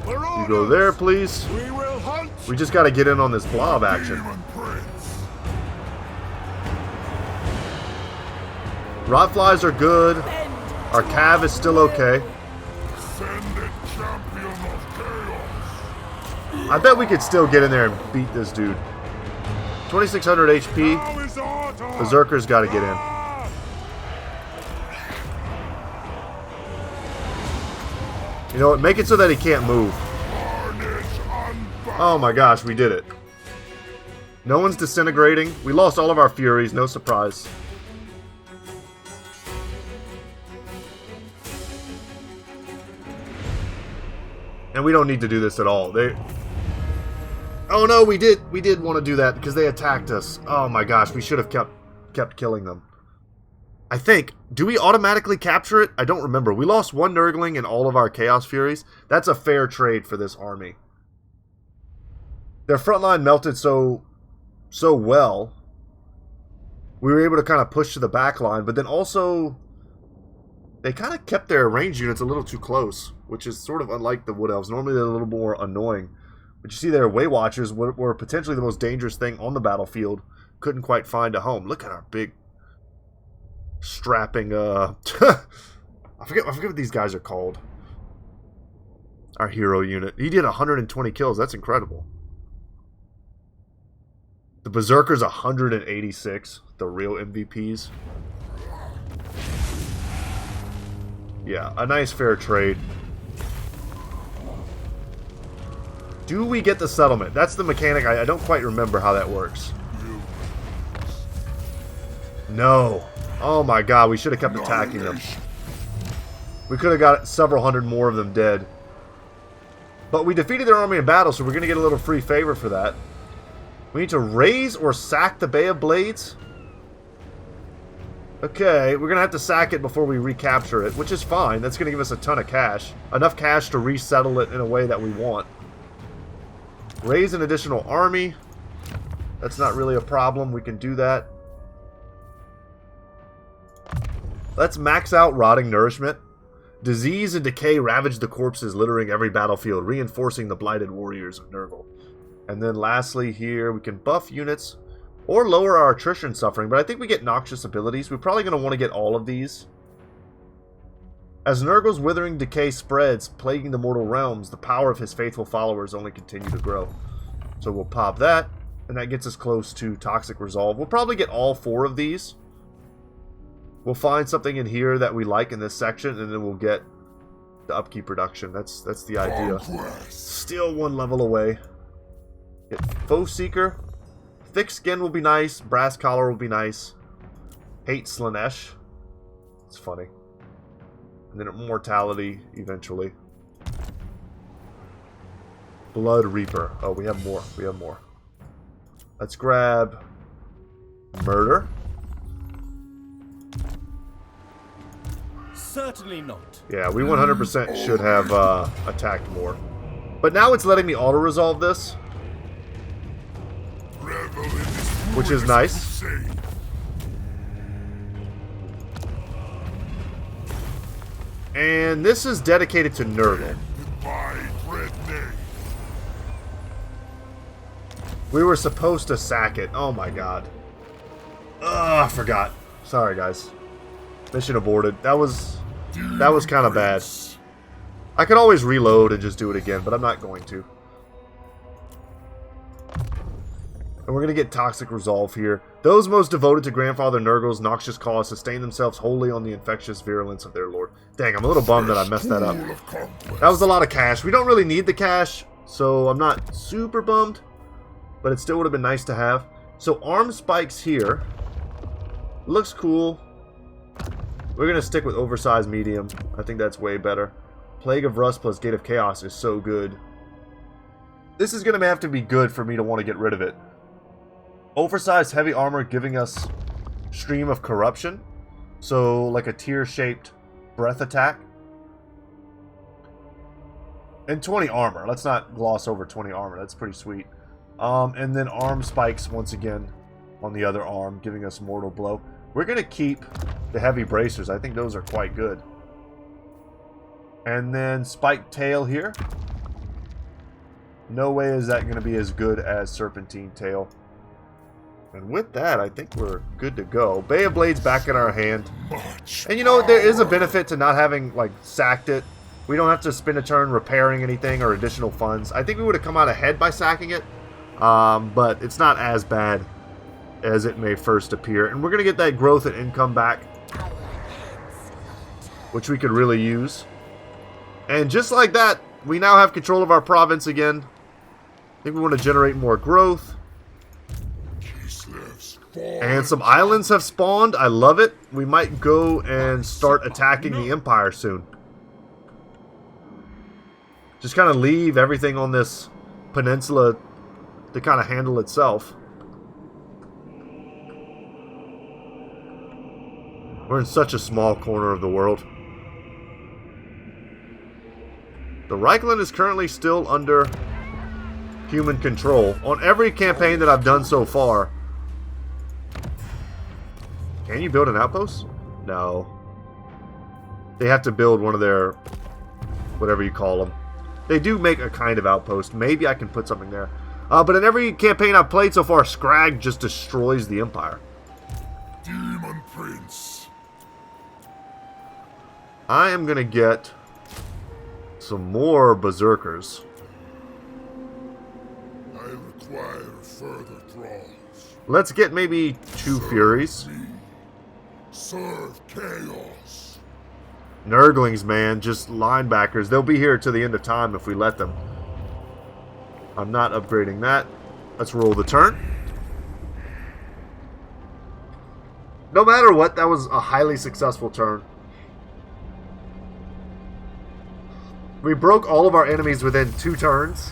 S1: You go there, please.
S2: We will hunt.
S1: We just got to get in on this blob action.
S2: Demon Prince.
S1: Rotflies are good. Our cav is still okay.
S2: Ascended champion of chaos.
S1: I bet we could still get in there and beat this dude. 2600 HP.
S2: Now is our time.
S1: Berserker's got to get in. You know what? Make it so that he can't move.
S2: Carnage unbound.
S1: Oh my gosh, we did it. No one's disintegrating. We lost all of our Furies, no surprise. And we don't need to do this at all. Oh no, we did want to do that because they attacked us. Oh my gosh, we should have kept killing them. I think. Do we automatically capture it? I don't remember. We lost one Nurgling and all of our Chaos Furies. That's a fair trade for this army. Their front line melted so well. We were able to kind of push to the back line, but then also they kind of kept their range units a little too close, which is sort of unlike the Wood Elves. Normally they're a little more annoying. But you see their Way Watchers were potentially the most dangerous thing on the battlefield. Couldn't quite find a home. Look at our big strapping I forget what these guys are called. Our hero unit. He did 120 kills. That's incredible. The Berserker's 186. The real MVPs. Yeah, a nice fair trade. Do we get the settlement? That's the mechanic. I don't quite remember how that works. No. Oh my god, we should have kept attacking them. We could have got several hundred more of them dead. But we defeated their army in battle, so we're going to get a little free favor for that. We need to raise or sack the Bay of Blades. Okay, we're going to have to sack it before we recapture it, which is fine. That's going to give us a ton of cash. Enough cash to resettle it in a way that we want. Raise an additional army. That's not really a problem. We can do that. Let's max out Rotting Nourishment. Disease and decay ravage the corpses littering every battlefield, reinforcing the blighted warriors of Nurgle. And then lastly here, we can buff units or lower our attrition suffering, but I think we get noxious abilities. We're probably going to want to get all of these. As Nurgle's withering decay spreads, plaguing the mortal realms, the power of his faithful followers only continue to grow. So we'll pop that, and that gets us close to Toxic Resolve. We'll probably get all 4 of these. We'll find something in here that we like in this section, and then we'll get the upkeep reduction. That's the idea. Still 1 level away. Get Foe Seeker. Thick Skin will be nice. Brass Collar will be nice. Hate Slanesh. It's funny. And then Immortality eventually. Blood Reaper. Oh, we have more. We have more. Let's grab Murder.
S4: Certainly not.
S1: Yeah, we 100% should have attacked more. But now it's letting me auto-resolve this, which is nice. And this is dedicated to Nurgle. We were supposed to sack it. Oh my god. Ugh, I forgot. Sorry, guys. Mission aborted. That was kind of bad. I could always reload and just do it again, but I'm not going to. And we're going to get Toxic Resolve here. Those most devoted to Grandfather Nurgle's noxious cause sustain themselves wholly on the infectious virulence of their lord. Dang, I'm a little bummed that I messed that up. That was a lot of cash. We don't really need the cash, so I'm not super bummed. But it still would have been nice to have. So arm spikes here. Looks cool. We're going to stick with oversized medium. I think that's way better. Plague of Rust plus Gate of Chaos is so good. This is going to have to be good for me to want to get rid of it. Oversized heavy armor giving us Stream of Corruption. So like a tear-shaped breath attack. And 20 armor. Let's not gloss over 20 armor. That's pretty sweet. And then arm spikes once again on the other arm, giving us Mortal Blow. We're going to keep the heavy bracers. I think those are quite good. And then spiked tail here. No way is that going to be as good as Serpentine Tail. And with that, I think we're good to go. Bay of Blades back in our hand. And you know, there is a benefit to not having, like, sacked it. We don't have to spend a turn repairing anything or additional funds. I think we would have come out ahead by sacking it. But it's not as bad as it may first appear. And we're going to get that growth and income back, which we could really use. And just like that, we now have control of our province again. I think we want to generate more growth. And some islands have spawned. I love it. We might go and start attacking the Empire soon. Just kind of leave everything on this peninsula to kind of handle itself. We're in such a small corner of the world. The Reichland is currently still under human control. On every campaign that I've done so far. Can you build an outpost? No. They have to build one of their, whatever you call them. They do make a kind of outpost. Maybe I can put something there. But in every campaign I've played so far, Scrag just destroys the Empire.
S2: Demon Prince.
S1: I am going to get some more Berserkers.
S2: I require further thralls.
S1: Let's get maybe 2 Furies.
S2: Serve chaos.
S1: Nurglings, man, just linebackers. They'll be here to the end of time if we let them. I'm not upgrading that. Let's roll the turn. No matter what, that was a highly successful turn. We broke all of our enemies within 2 turns.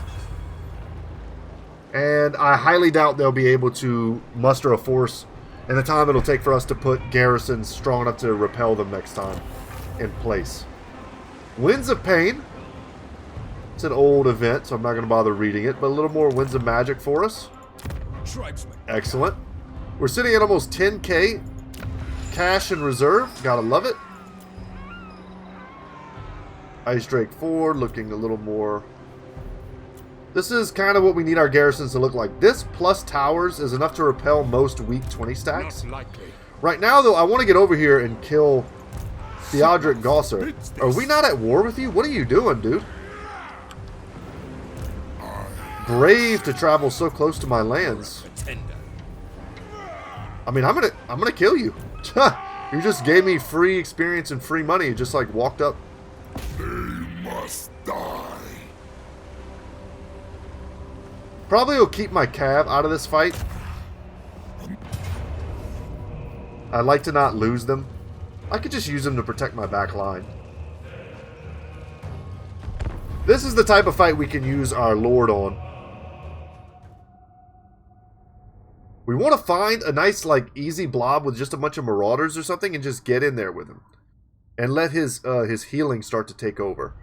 S1: And I highly doubt they'll be able to muster a force in the time it'll take for us to put garrisons strong enough to repel them next time in place. Winds of Pain. It's an old event, so I'm not going to bother reading it, but a little more Winds of Magic for us. Excellent. We're sitting at almost 10k cash in reserve. Gotta love it. Ice Drake 4 looking a little more... This is kind of what we need our garrisons to look like. This plus towers is enough to repel most weak 20 stacks. Right now, though, I want to get over here and kill Theodoric Gosser. Are we not at war with you? What are you doing, dude? brave to travel so close to my lands. I mean, I'm gonna kill you. You just gave me free experience and free money. You just like walked up.
S2: They must die.
S1: Probably will keep my cav out of this fight. I'd like to not lose them. I could just use them to protect my back line. This is the type of fight we can use our Lord on. We want to find a nice, like, easy blob with just a bunch of marauders or something and just get in there with him. And let his healing start to take over.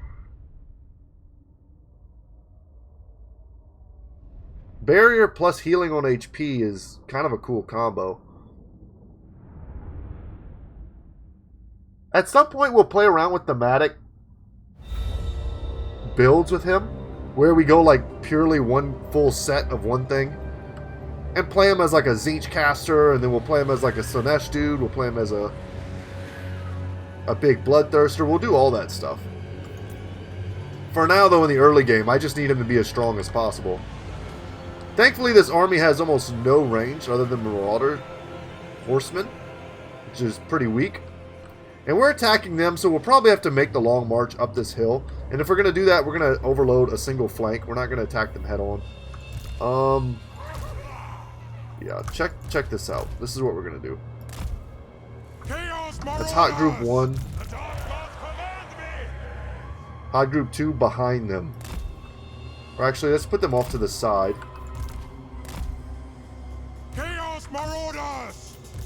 S1: Barrier plus healing on HP is kind of a cool combo. At some point, we'll play around with thematic builds with him, where we go like purely one full set of one thing, and play him as like a Tzeentch caster, and then we'll play him as like a Slanesh dude. We'll play him as a big bloodthirster. We'll do all that stuff. For now, though, in the early game, I just need him to be as strong as possible. Thankfully, this army has almost no range other than Marauder Horsemen, which is pretty weak. And we're attacking them, so we'll probably have to make the long march up this hill. And if we're going to do that, we're going to overload a single flank. We're not going to attack them head on. Yeah, check this out. This is what we're going to do. That's Hot Group 1. Hot Group 2 behind them. Or actually, let's put them off to the side.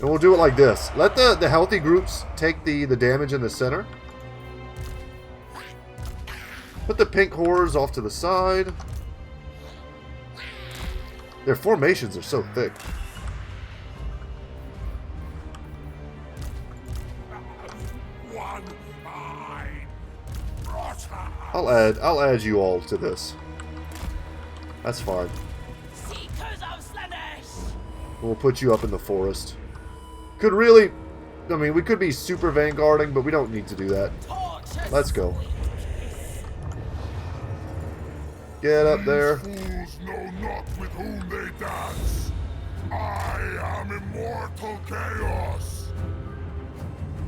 S1: And we'll do it like this. Let the healthy groups take the damage in the center. Put the pink horrors off to the side. Their formations are so thick. I'll add you all to this. That's fine. We'll put you up in the forest. Could really, I mean, we could be super vanguarding, but we don't need to do that. Let's go. Get up there.
S2: Fools know not with whom they dance. I am immortal chaos.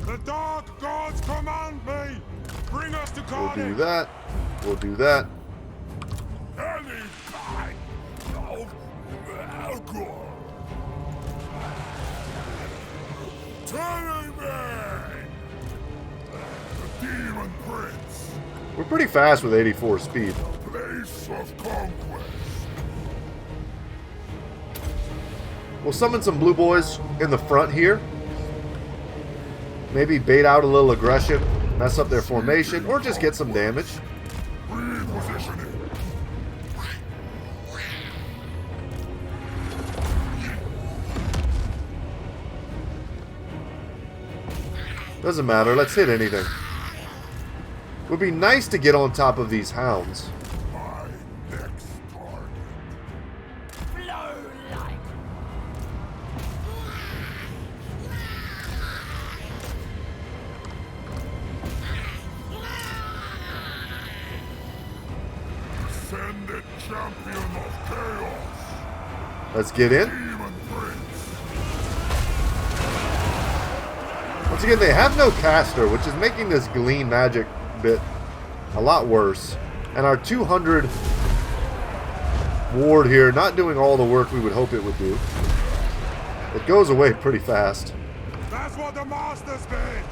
S2: The dark gods command me. Bring us to
S1: We'll
S2: Cardiff.
S1: do that. We'll do that.
S2: Any kind of alcohol. Telling me! The Demon Prince.
S1: We're pretty fast with 84 speed.
S2: Place of conquest.
S1: We'll summon some blue boys in the front here. Maybe bait out a little aggression, mess up their formation, or just get some damage.
S2: Repositioning.
S1: Doesn't matter, let's hit anything. Would be nice to get on top of these hounds.
S2: My next target.
S3: Flow like.
S2: Ascended champion of chaos.
S1: Let's get in.
S2: Demon Prince.
S1: Once again, they have no caster, which is making this glean magic bit a lot worse. And our 200 ward here, not doing all the work we would hope it would do. It goes away pretty fast.
S2: That's what the masters bid.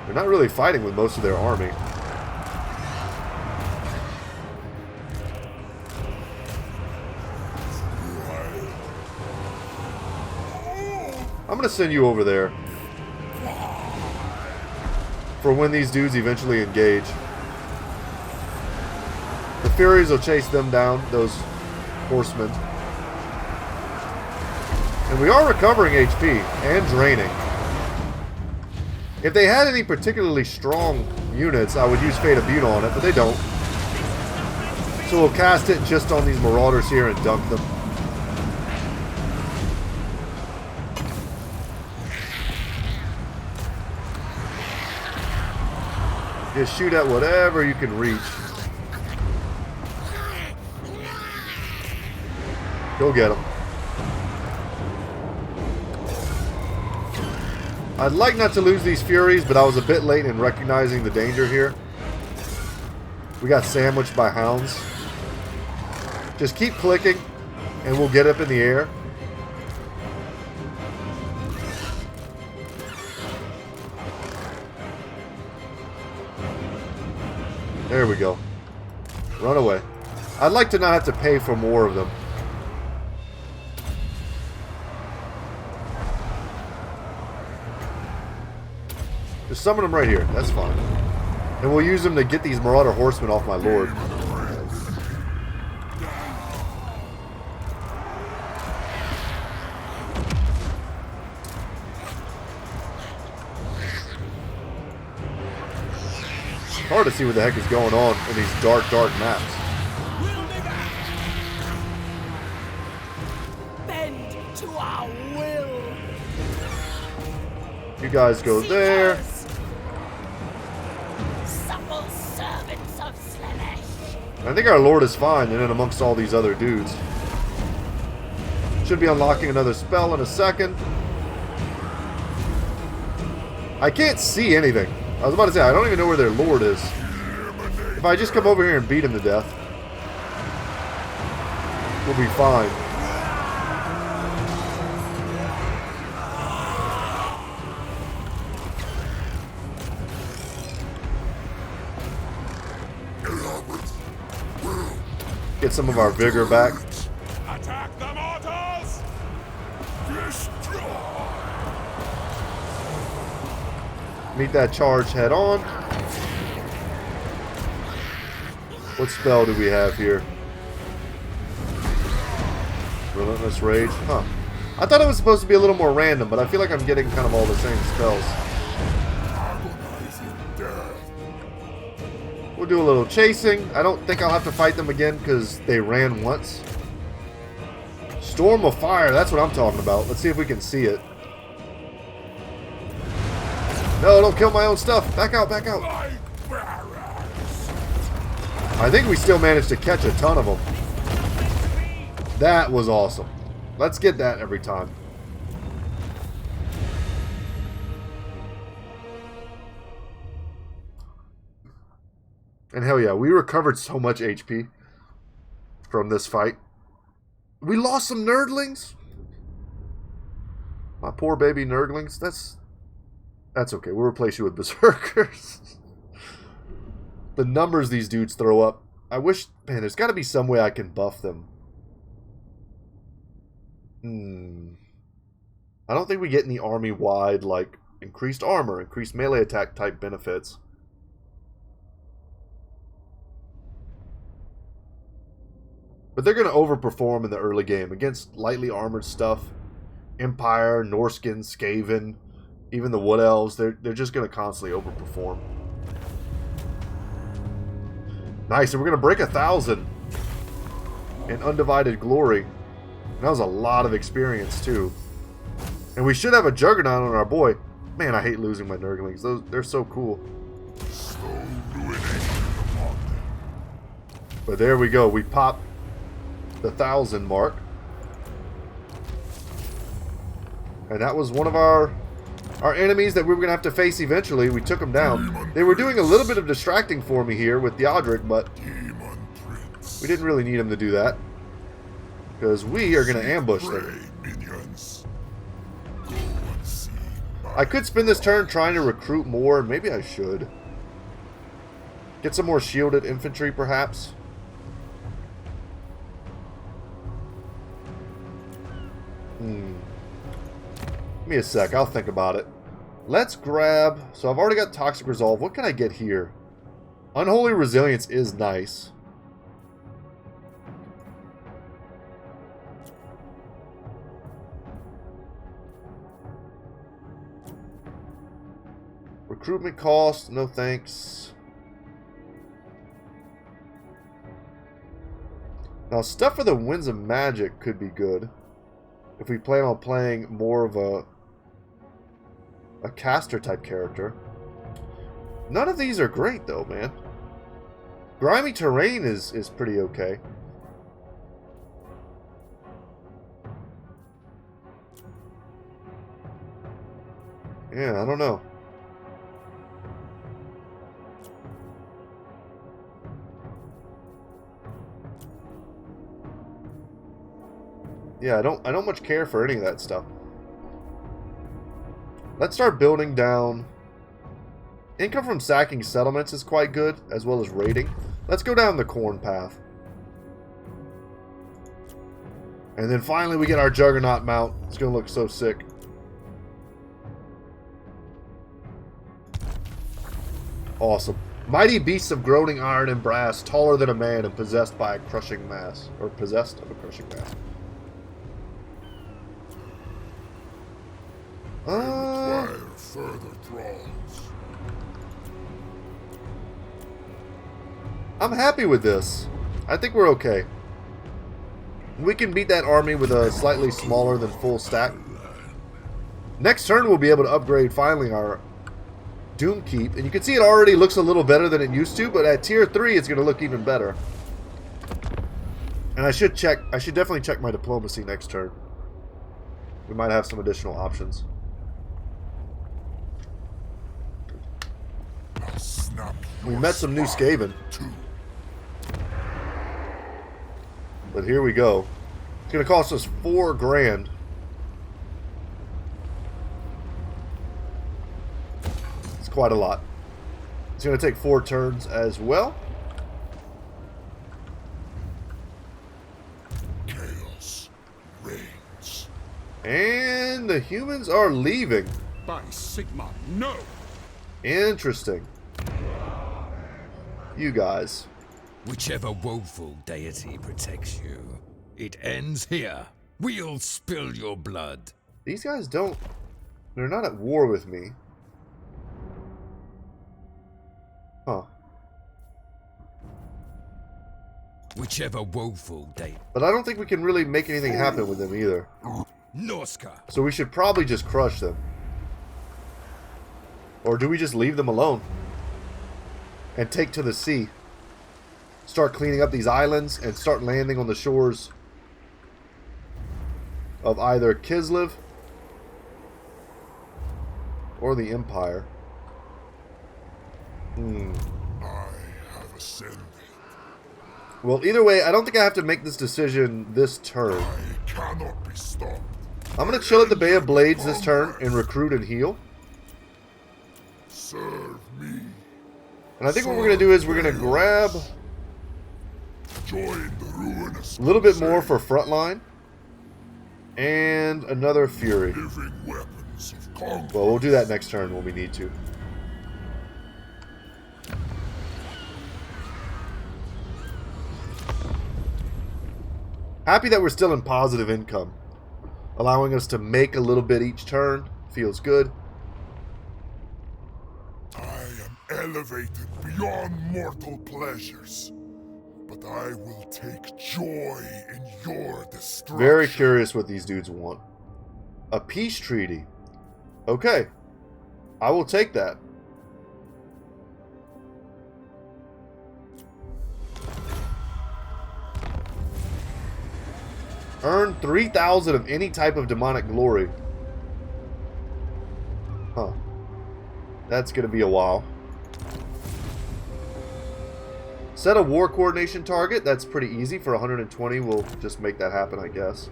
S1: They're not really fighting with most of their army. I'm going to send you over there for when these dudes eventually engage. The Furies will chase them down, those horsemen. And we are recovering HP and draining. If they had any particularly strong units, I would use Fate of Butte on it, but they don't. So we'll cast it just on these marauders here and dunk them. Just shoot at whatever you can reach. Go get him. I'd like not to lose these Furies, but I was a bit late in recognizing the danger here. We got sandwiched by hounds. Just keep clicking, and we'll get up in the air. There we go. Run away. I'd like to not have to pay for more of them. Just summon them right here. That's fine. And we'll use them to get these Marauder Horsemen off my lord. It's hard to see what the heck is going on in these dark maps.
S3: Bend to our will.
S1: You guys go there.
S3: Supple servants of Slanesh.
S1: I think our lord is fine in and amongst all these other dudes. Should be unlocking another spell in a second. I can't see anything. I was about to say, I don't even know where their lord is. If I just come over here and beat him to death, we'll be fine. Get some of our vigor back.
S2: Attack the mortals! Destroy!
S1: Meet that charge head on. What spell do we have here? Relentless Rage. Huh. I thought it was supposed to be a little more random, but I feel like I'm getting kind of all the same spells. We'll do a little chasing. I don't think I'll have to fight them again because they ran once. Storm of Fire. That's what I'm talking about. Let's see if we can see it. No, don't kill my own stuff. Back out, back out. I think we still managed to catch a ton of them. That was awesome. Let's get that every time. And hell yeah, we recovered so much HP from this fight. We lost some nerdlings. My poor baby nerdlings. That's okay. We'll replace you with berserkers. The numbers these dudes throw up. I wish, man, there's got to be some way I can buff them. I don't think we get any army-wide, like, increased armor, increased melee attack type benefits. But they're going to overperform in the early game against lightly armored stuff. Empire, Norskin, Skaven, even the Wood Elves, they're just going to constantly overperform. Nice, and we're going to break 1,000 in Undivided Glory. And that was a lot of experience, too. And we should have a Juggernaut on our boy. Man, I hate losing my Nurglings. They're so cool. But there we go. We popped the 1,000 mark. And that was one of our enemies that we were going to have to face eventually. We took them down. They were doing a little bit of distracting for me here with Theodric, but we didn't really need him to do that. Because we are going to ambush them. I could spend this turn trying to recruit more. Maybe I should. Get some more shielded infantry, perhaps. Give me a sec. I'll think about it. Let's grab... So I've already got Toxic Resolve. What can I get here? Unholy Resilience is nice. Recruitment cost, no thanks. Now, stuff for the Winds of Magic could be good. If we plan on playing more of a caster type character. None of these are great, though, man. Grimy terrain is pretty okay. Yeah, I don't know. Yeah, I don't much care for any of that stuff. Let's start building down. Income from sacking settlements is quite good, as well as raiding. Let's go down the corn path. And then finally we get our Juggernaut mount. It's going to look so sick. Awesome. Mighty beasts of groaning iron and brass, taller than a man and possessed by a crushing mass. Or possessed of a crushing mass.
S2: Require further thralls.
S1: I'm happy with this. I think we're okay. We can beat that army with a slightly smaller than full stack. Next turn we'll be able to upgrade finally our Doom Keep. And you can see it already looks a little better than it used to, but at tier 3 it's going to look even better. And I should definitely check my diplomacy next turn. We might have some additional options. We met some new Skaven. But here we go. It's going to cost us $4 grand. It's quite a lot. It's going to take 4 turns as well.
S2: Chaos reigns.
S1: And the humans are leaving.
S2: By Sigma, no!
S1: Interesting. You guys.
S4: Whichever woeful deity protects you, it ends here. We'll spill your blood.
S1: These guys don't... They're not at war with me. Huh.
S4: Whichever woeful deity.
S1: But I don't think we can really make anything happen with them either.
S4: Norska.
S1: So we should probably just crush them. Or do we just leave them alone? And take to the sea. Start cleaning up these islands and start landing on the shores of either Kislev or the Empire.
S2: I have ascended.
S1: Well, either way, I don't think I have to make this decision this turn.
S2: I cannot be stopped.
S1: I'm going to chill at the Bay of Blades this turn and recruit and heal.
S2: Serve me.
S1: And I think what we're going to do is we're going to grab
S2: Join the ruinous
S1: a little bit more for frontline. And another Fury.
S2: living weapons of conquest.
S1: Well, we'll do that next turn when we need to. Happy that we're still in positive income. Allowing us to make a little bit each turn. Feels good.
S2: I am elevated beyond mortal pleasures, but I will take joy in your destruction.
S1: Very curious what these dudes want. A peace treaty. Okay. I will take that. Earn 3,000 of any type of demonic glory. Huh. That's going to be a while. Set a war coordination target. That's pretty easy. For 120, we'll just make that happen, I guess.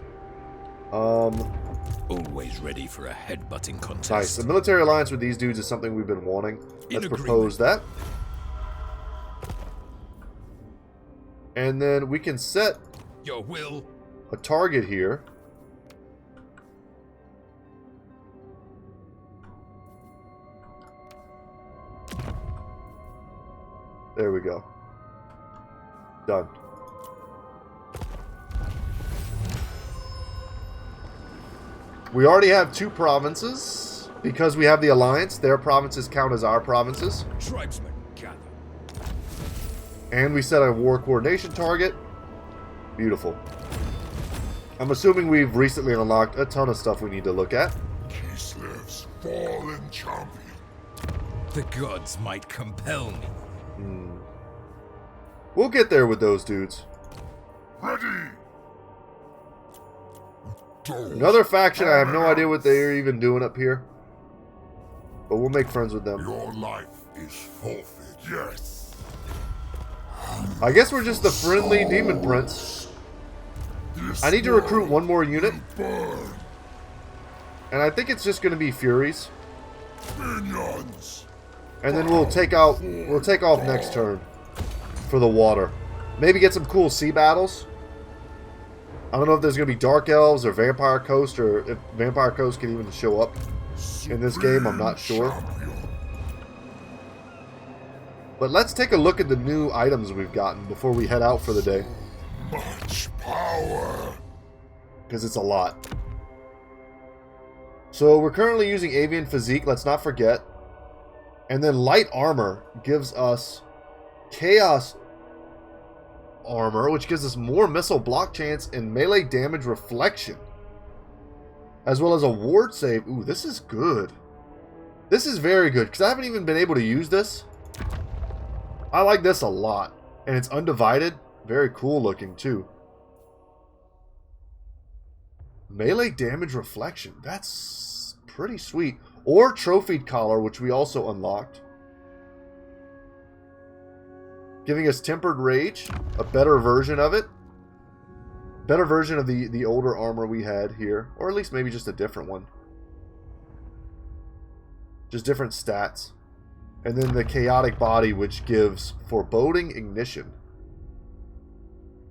S4: Always ready for a headbutting contest.
S1: Nice. A military alliance with these dudes is something we've been wanting. Let's propose that. And then we can set
S4: Your will.
S1: a target here. There we go. Done. We already have 2 provinces. Because we have the alliance, their provinces count as our provinces.
S4: Tribesmen gather.
S1: And we set a war coordination target. Beautiful. I'm assuming we've recently unlocked a ton of stuff we need to look at.
S2: Kislev's fallen champion.
S4: The gods might compel me.
S1: We'll get there with those dudes.
S2: Ready!
S1: Another faction, I have no idea what they're even doing up here. But we'll make friends with them.
S2: Your life is forfeit, yes.
S1: I guess we're just the friendly demon prince. I need to recruit one more unit.
S2: Burn,
S1: And I think it's just going to be Furies.
S2: minions.
S1: And then we'll take off next turn for the water. Maybe get some cool sea battles. I don't know if there's going to be Dark Elves or Vampire Coast, or if Vampire Coast can even show up in this game. I'm not sure.
S2: Champion.
S1: But let's take a look at the new items we've gotten before we head out for the day.
S2: Much power.
S1: Because it's a lot. So we're currently using Avian Physique, let's not forget. And then Light Armor gives us Chaos Armor, which gives us more missile block chance and melee damage reflection. As well as a ward save. Ooh, this is good. This is very good, because I haven't even been able to use this. I like this a lot. And it's undivided. Very cool looking, too. Melee damage reflection. That's pretty sweet. Or Trophied Collar, which we also unlocked. Giving us Tempered Rage. A better version of it. Better version of the older armor we had here. Or at least maybe just a different one. Just different stats. And then the Chaotic Body, which gives Foreboding Ignition.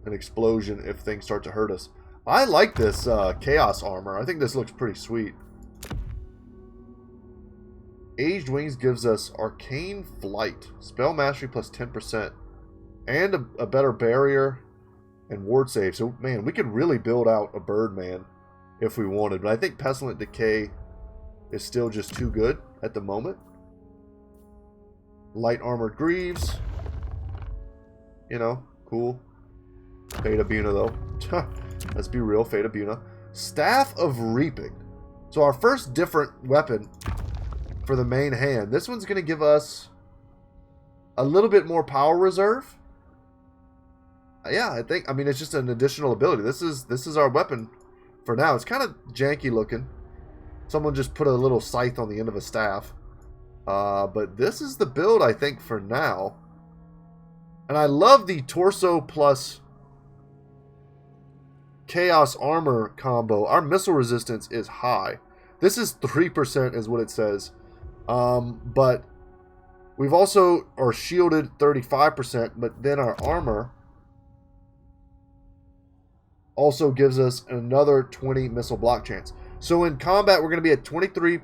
S1: An explosion if things start to hurt us. I like this Chaos Armor. I think this looks pretty sweet. Aged Wings gives us Arcane Flight. Spell Mastery plus 10%. And a better barrier and ward save. So, man, we could really build out a Birdman if we wanted. But I think Pestilent Decay is still just too good at the moment. Light Armored Greaves. You know, cool. Fata Buna, though. Let's be real, Fata Buna. Staff of Reaping. So our first different weapon for the main hand. This one's going to give us a little bit more power reserve. Yeah, I mean, it's just an additional ability. This is our weapon for now. It's kind of janky looking. Someone just put a little scythe on the end of a staff. But this is the build, I think, for now. And I love the torso plus Chaos Armor combo. Our missile resistance is high. This is 3% is what it says. But we've also are shielded 35%, but then our armor also gives us another 20 missile block chance. So in combat, we're going to be at 23,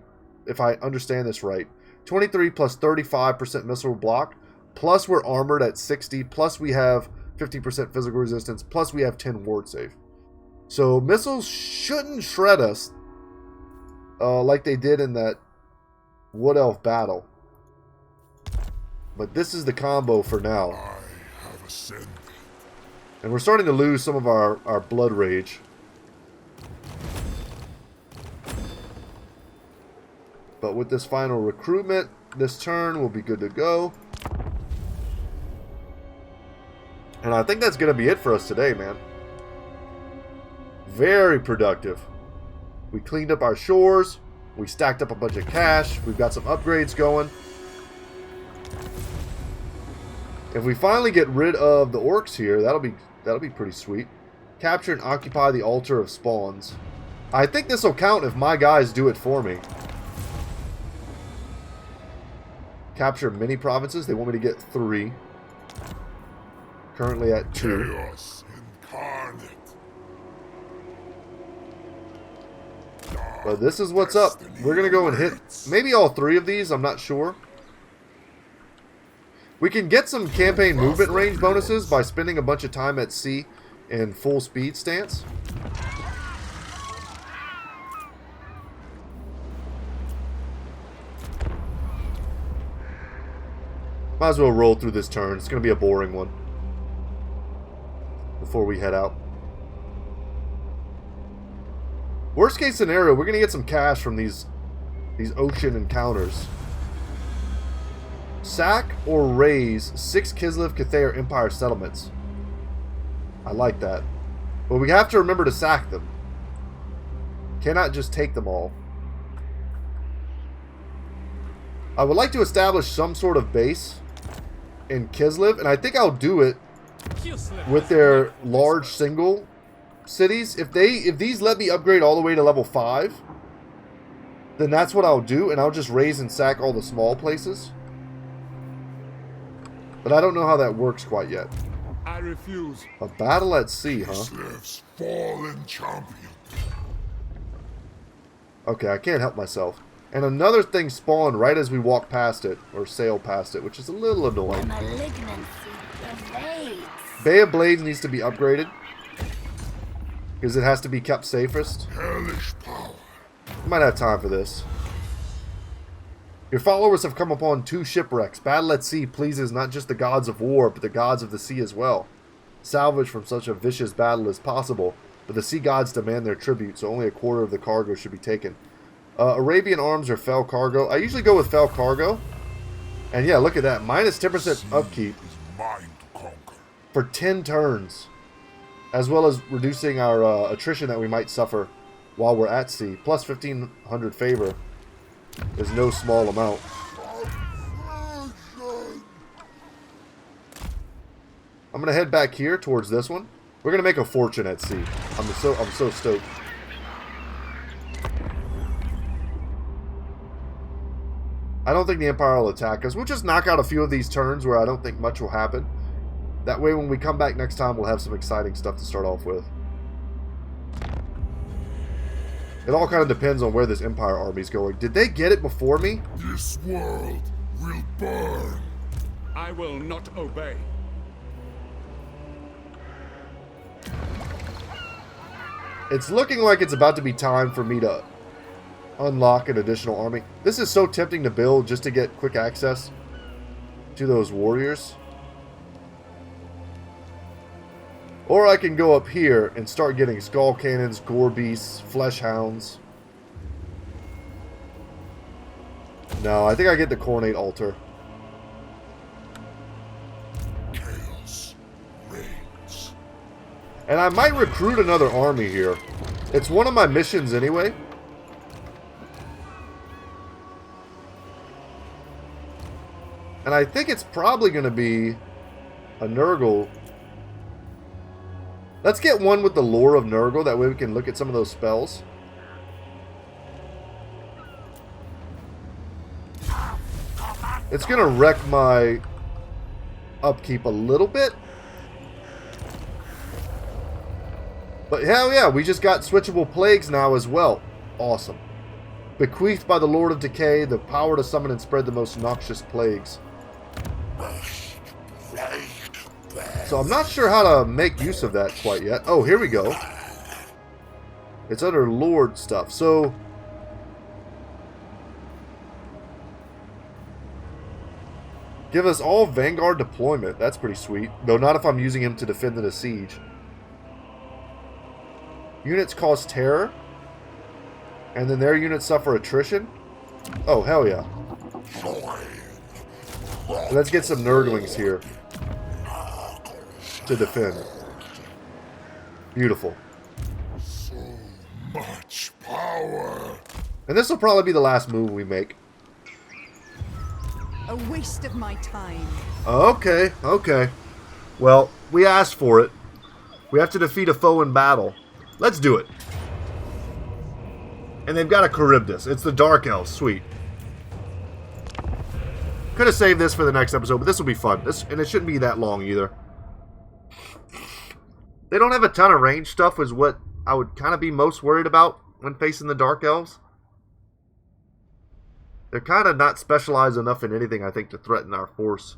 S1: if I understand this right. 23 plus 35% missile block, plus we're armored at 60, plus we have 50% physical resistance, plus we have 10 ward save. So missiles shouldn't shred us like they did in that Wood Elf battle. But this is the combo for now.
S2: I have ascended.
S1: And we're starting to lose some of our blood rage. But with this final recruitment, this turn will be good to go. And I think that's going to be it for us today, man. Very productive. We cleaned up our shores. We stacked up a bunch of cash. We've got some upgrades going. If we finally get rid of the orcs here, that'll be pretty sweet. Capture and occupy the altar of spawns. I think this will count if my guys do it for me. Capture mini provinces. They want me to get 3. Currently at 2.
S2: Chaos incarnate.
S1: But this is what's up. We're going to go and hit maybe all 3 of these. I'm not sure. We can get some campaign movement range bonuses by spending a bunch of time at sea in full speed stance. Might as well roll through this turn. It's going to be a boring one before we head out. Worst case scenario, we're going to get some cash from these ocean encounters. Sack or raise 6 Kislev Cathay Empire settlements. I like that. But we have to remember to sack them. Cannot just take them all. I would like to establish some sort of base in Kislev, and I think I'll do it with their large single cities. If these let me upgrade all the way to level 5, then that's what I'll do, and I'll just raise and sack all the small places. But I don't know how that works quite yet.
S2: I refuse.
S1: A battle at sea, huh?
S2: Kislev's fallen champion.
S1: Okay, I can't help myself. And another thing spawned right as we walk past it, or sail past it, which is a little annoying. Bay of Blades needs to be upgraded, because it has to be kept safest.
S2: Hellish power.
S1: I might have time for this. Your followers have come upon 2 shipwrecks. Battle at sea pleases not just the gods of war, but the gods of the sea as well. Salvage from such a vicious battle is possible, but the sea gods demand their tribute, so only a quarter of the cargo should be taken. Arabian arms or fell cargo. I usually go with fell cargo. And yeah, look at that. Minus 10% upkeep
S2: Mine to conquer.
S1: for 10 turns. As well as reducing our attrition that we might suffer while we're at sea. Plus 1500 favor is no small amount. I'm gonna head back here towards this one. We're gonna make a fortune at sea. I'm so stoked. I don't think the Empire will attack us. We'll just knock out a few of these turns where I don't think much will happen. That way when we come back next time, we'll have some exciting stuff to start off with. It all kind of depends on where this Empire army's going. Did they get it before me?
S2: This world will burn.
S5: I will not obey.
S1: It's looking like it's about to be time for me to unlock an additional army. This is so tempting to build just to get quick access to those warriors. Or I can go up here and start getting skull cannons, gore beasts, flesh hounds. No, I think I get the Coronate Altar.
S2: Chaos reigns.
S1: And I might recruit another army here. It's one of my missions anyway. And I think it's probably going to be a Nurgle. Let's get one with the lore of Nurgle. That way we can look at some of those spells. It's going to wreck my upkeep a little bit. But hell yeah, we just got switchable plagues now as well. Awesome. Bequeathed by the Lord of Decay, the power to summon and spread the most noxious plagues. So I'm not sure how to make use of that quite yet. Oh, here we go. It's under Lord stuff. So give us all Vanguard deployment. That's pretty sweet. Though not if I'm using him to defend in a siege. Units cause terror. And then their units suffer attrition. Oh, hell yeah. Let's get some Nurglings here to defend. Beautiful.
S2: So much power.
S1: And this will probably be the last move we make.
S6: A waste of my time.
S1: Okay, okay. Well, we asked for it. We have to defeat a foe in battle. Let's do it. And they've got a Charybdis. It's the Dark Elves. Sweet. Could have saved this for the next episode, but this will be fun. And it shouldn't be that long either. They don't have a ton of range stuff, is what I would kind of be most worried about when facing the Dark Elves. They're kind of not specialized enough in anything, I think, to threaten our force.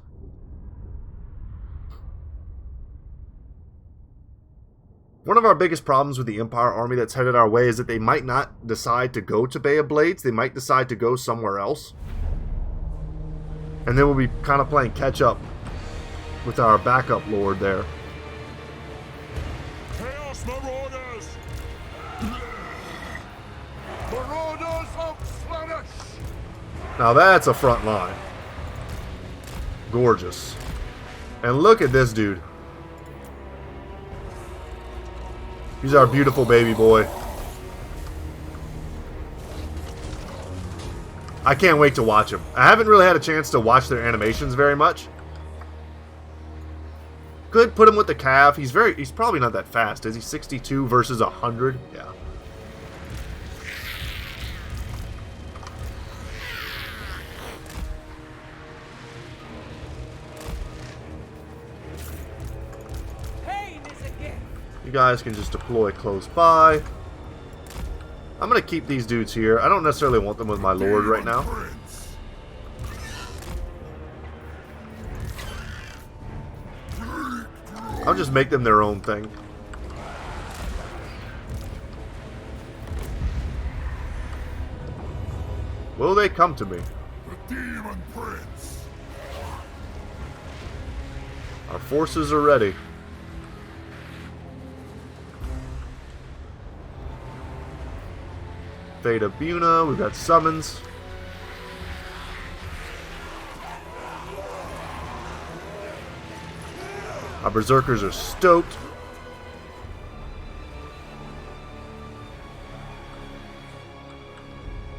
S1: One of our biggest problems with the Empire army that's headed our way is that they might not decide to go to Bay of Blades. They might decide to go somewhere else. And then we'll be kind of playing catch up with our backup lord there.
S2: Chaos Marauders! Marauders of Slaanesh!
S1: Now that's a front line. Gorgeous. And look at this dude. He's our beautiful baby boy. I can't wait to watch him. I haven't really had a chance to watch their animations very much. Could put him with the calf. He's probably not that fast. Is he 62 versus 100? Yeah. You guys can just deploy close by. I'm going to keep these dudes here. I don't necessarily want them with my lord right now. I'll just make them their own thing. Will they come to me?
S2: The Demon Prince.
S1: Our forces are ready. Theta Buna, we've got summons. Our berserkers are stoked.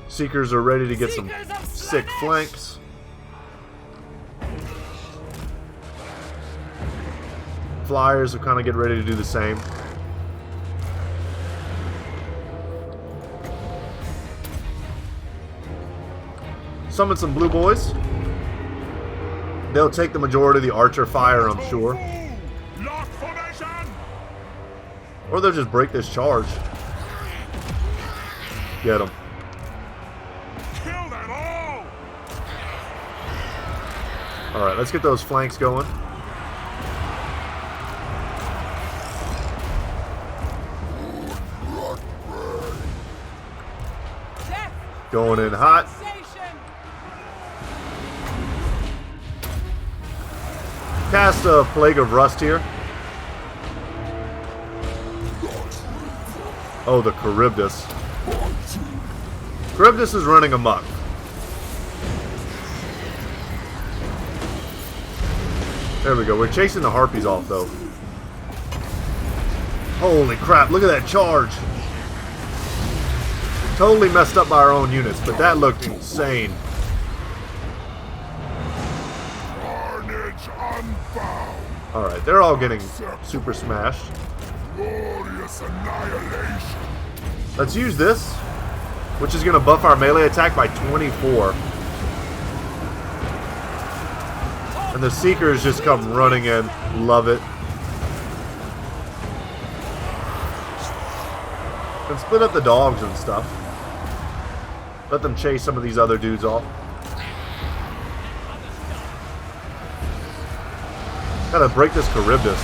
S1: Seekers are ready to get some sick flanks. Flyers are kind of getting ready to do the same. Summon some blue boys. They'll take the majority of the archer fire, I'm sure. Or they'll just break this charge. Get them.
S2: Kill them all.
S1: Alright, let's get those flanks going. Going in hot. Cast a Plague of Rust here. Oh, the Charybdis. Charybdis is running amok. There we go. We're chasing the Harpies off, though. Holy crap, look at that charge. Totally messed up by our own units, but that looked insane. Alright, they're all getting super smashed.
S2: Glorious annihilation.
S1: Let's use this, which is going to buff our melee attack by 24. And the Seekers just come running in. Love it. And split up the dogs and stuff. Let them chase some of these other dudes off. Gotta break this Charybdis.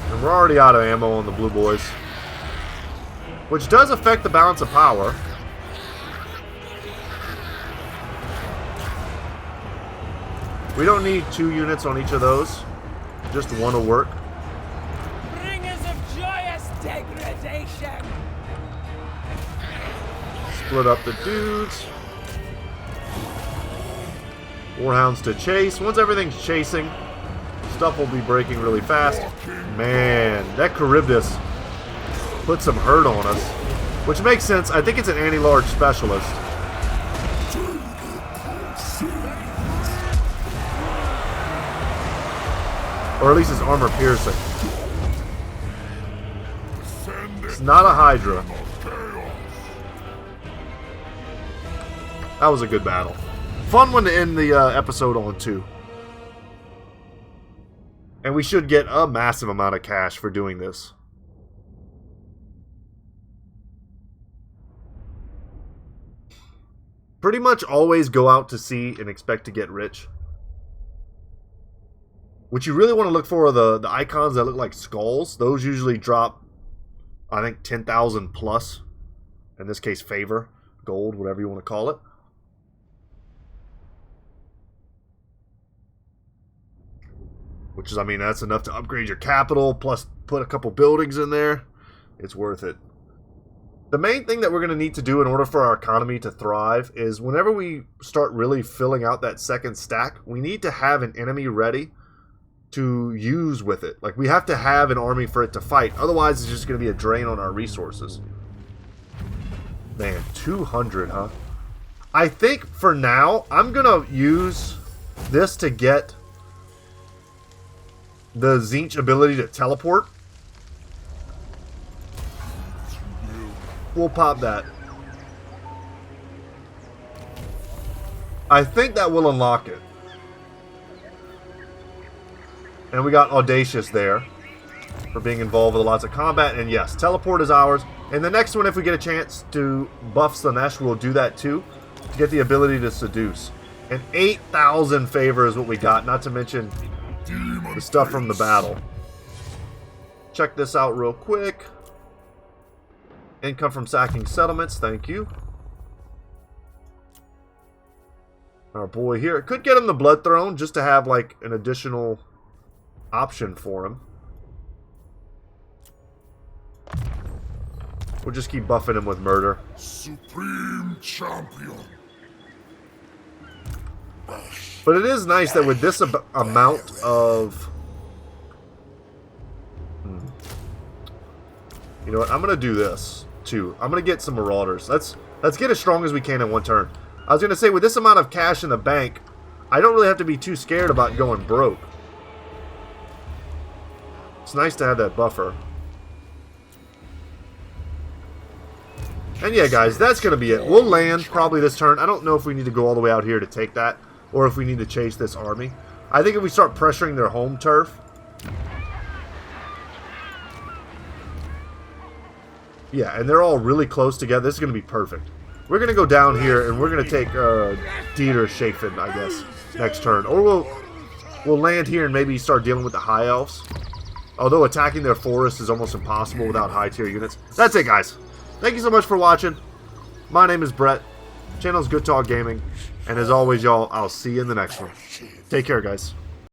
S1: And we're already out of ammo on the blue boys. Which does affect the balance of power. We don't need 2 units on each of those. Just one will work.
S3: Bringers of joyous degradation.
S1: Split up the dudes. Warhounds to chase. Once everything's chasing, stuff will be breaking really fast. Man, that Charybdis put some hurt on us. Which makes sense. I think it's an anti-large specialist. Or at least it's armor piercing. It's not a Hydra. That was a good battle. Fun one to end the episode on, too. And we should get a massive amount of cash for doing this. Pretty much always go out to sea and expect to get rich. What you really want to look for are the icons that look like skulls. Those usually drop, I think, 10,000 plus. In this case, favor, gold, whatever you want to call it. Which is, I mean, that's enough to upgrade your capital, plus put a couple buildings in there. It's worth it. The main thing that we're going to need to do in order for our economy to thrive is whenever we start really filling out that second stack, we need to have an enemy ready to use with it. Like, we have to have an army for it to fight. Otherwise, it's just going to be a drain on our resources. Man, 200, huh? I think for now, I'm going to use this to get the Tzeentch ability to teleport. We'll pop that. I think that will unlock it. And we got Audacious there for being involved with lots of combat. And yes, teleport is ours. And the next one, if we get a chance to buff Slanesh, we'll do that too. To get the ability to seduce. And 8,000 favor is what we got. Not to mention the stuff from the battle. Check this out real quick. Income from sacking settlements. Thank you. Our boy here. It could get him the Blood Throne just to have like an additional option for him. We'll just keep buffing him with murder.
S2: Supreme champion.
S1: But it is nice that with this amount of... You know what? I'm going to do this, too. I'm going to get some Marauders. Let's get as strong as we can in one turn. I was going to say, with this amount of cash in the bank, I don't really have to be too scared about going broke. It's nice to have that buffer. And yeah, guys, that's going to be it. We'll land probably this turn. I don't know if we need to go all the way out here to take that, or if we need to chase this army. I think if we start pressuring their home turf... Yeah, and they're all really close together. This is going to be perfect. We're going to go down here, and we're going to take Dieter Chafin, I guess, next turn. Or we'll land here and maybe start dealing with the High Elves. Although attacking their forest is almost impossible without high-tier units. That's it, guys. Thank you so much for watching. My name is Brett. Channel's Goodtalk Gaming. And as always, y'all, I'll see you in the next one. Take care, guys.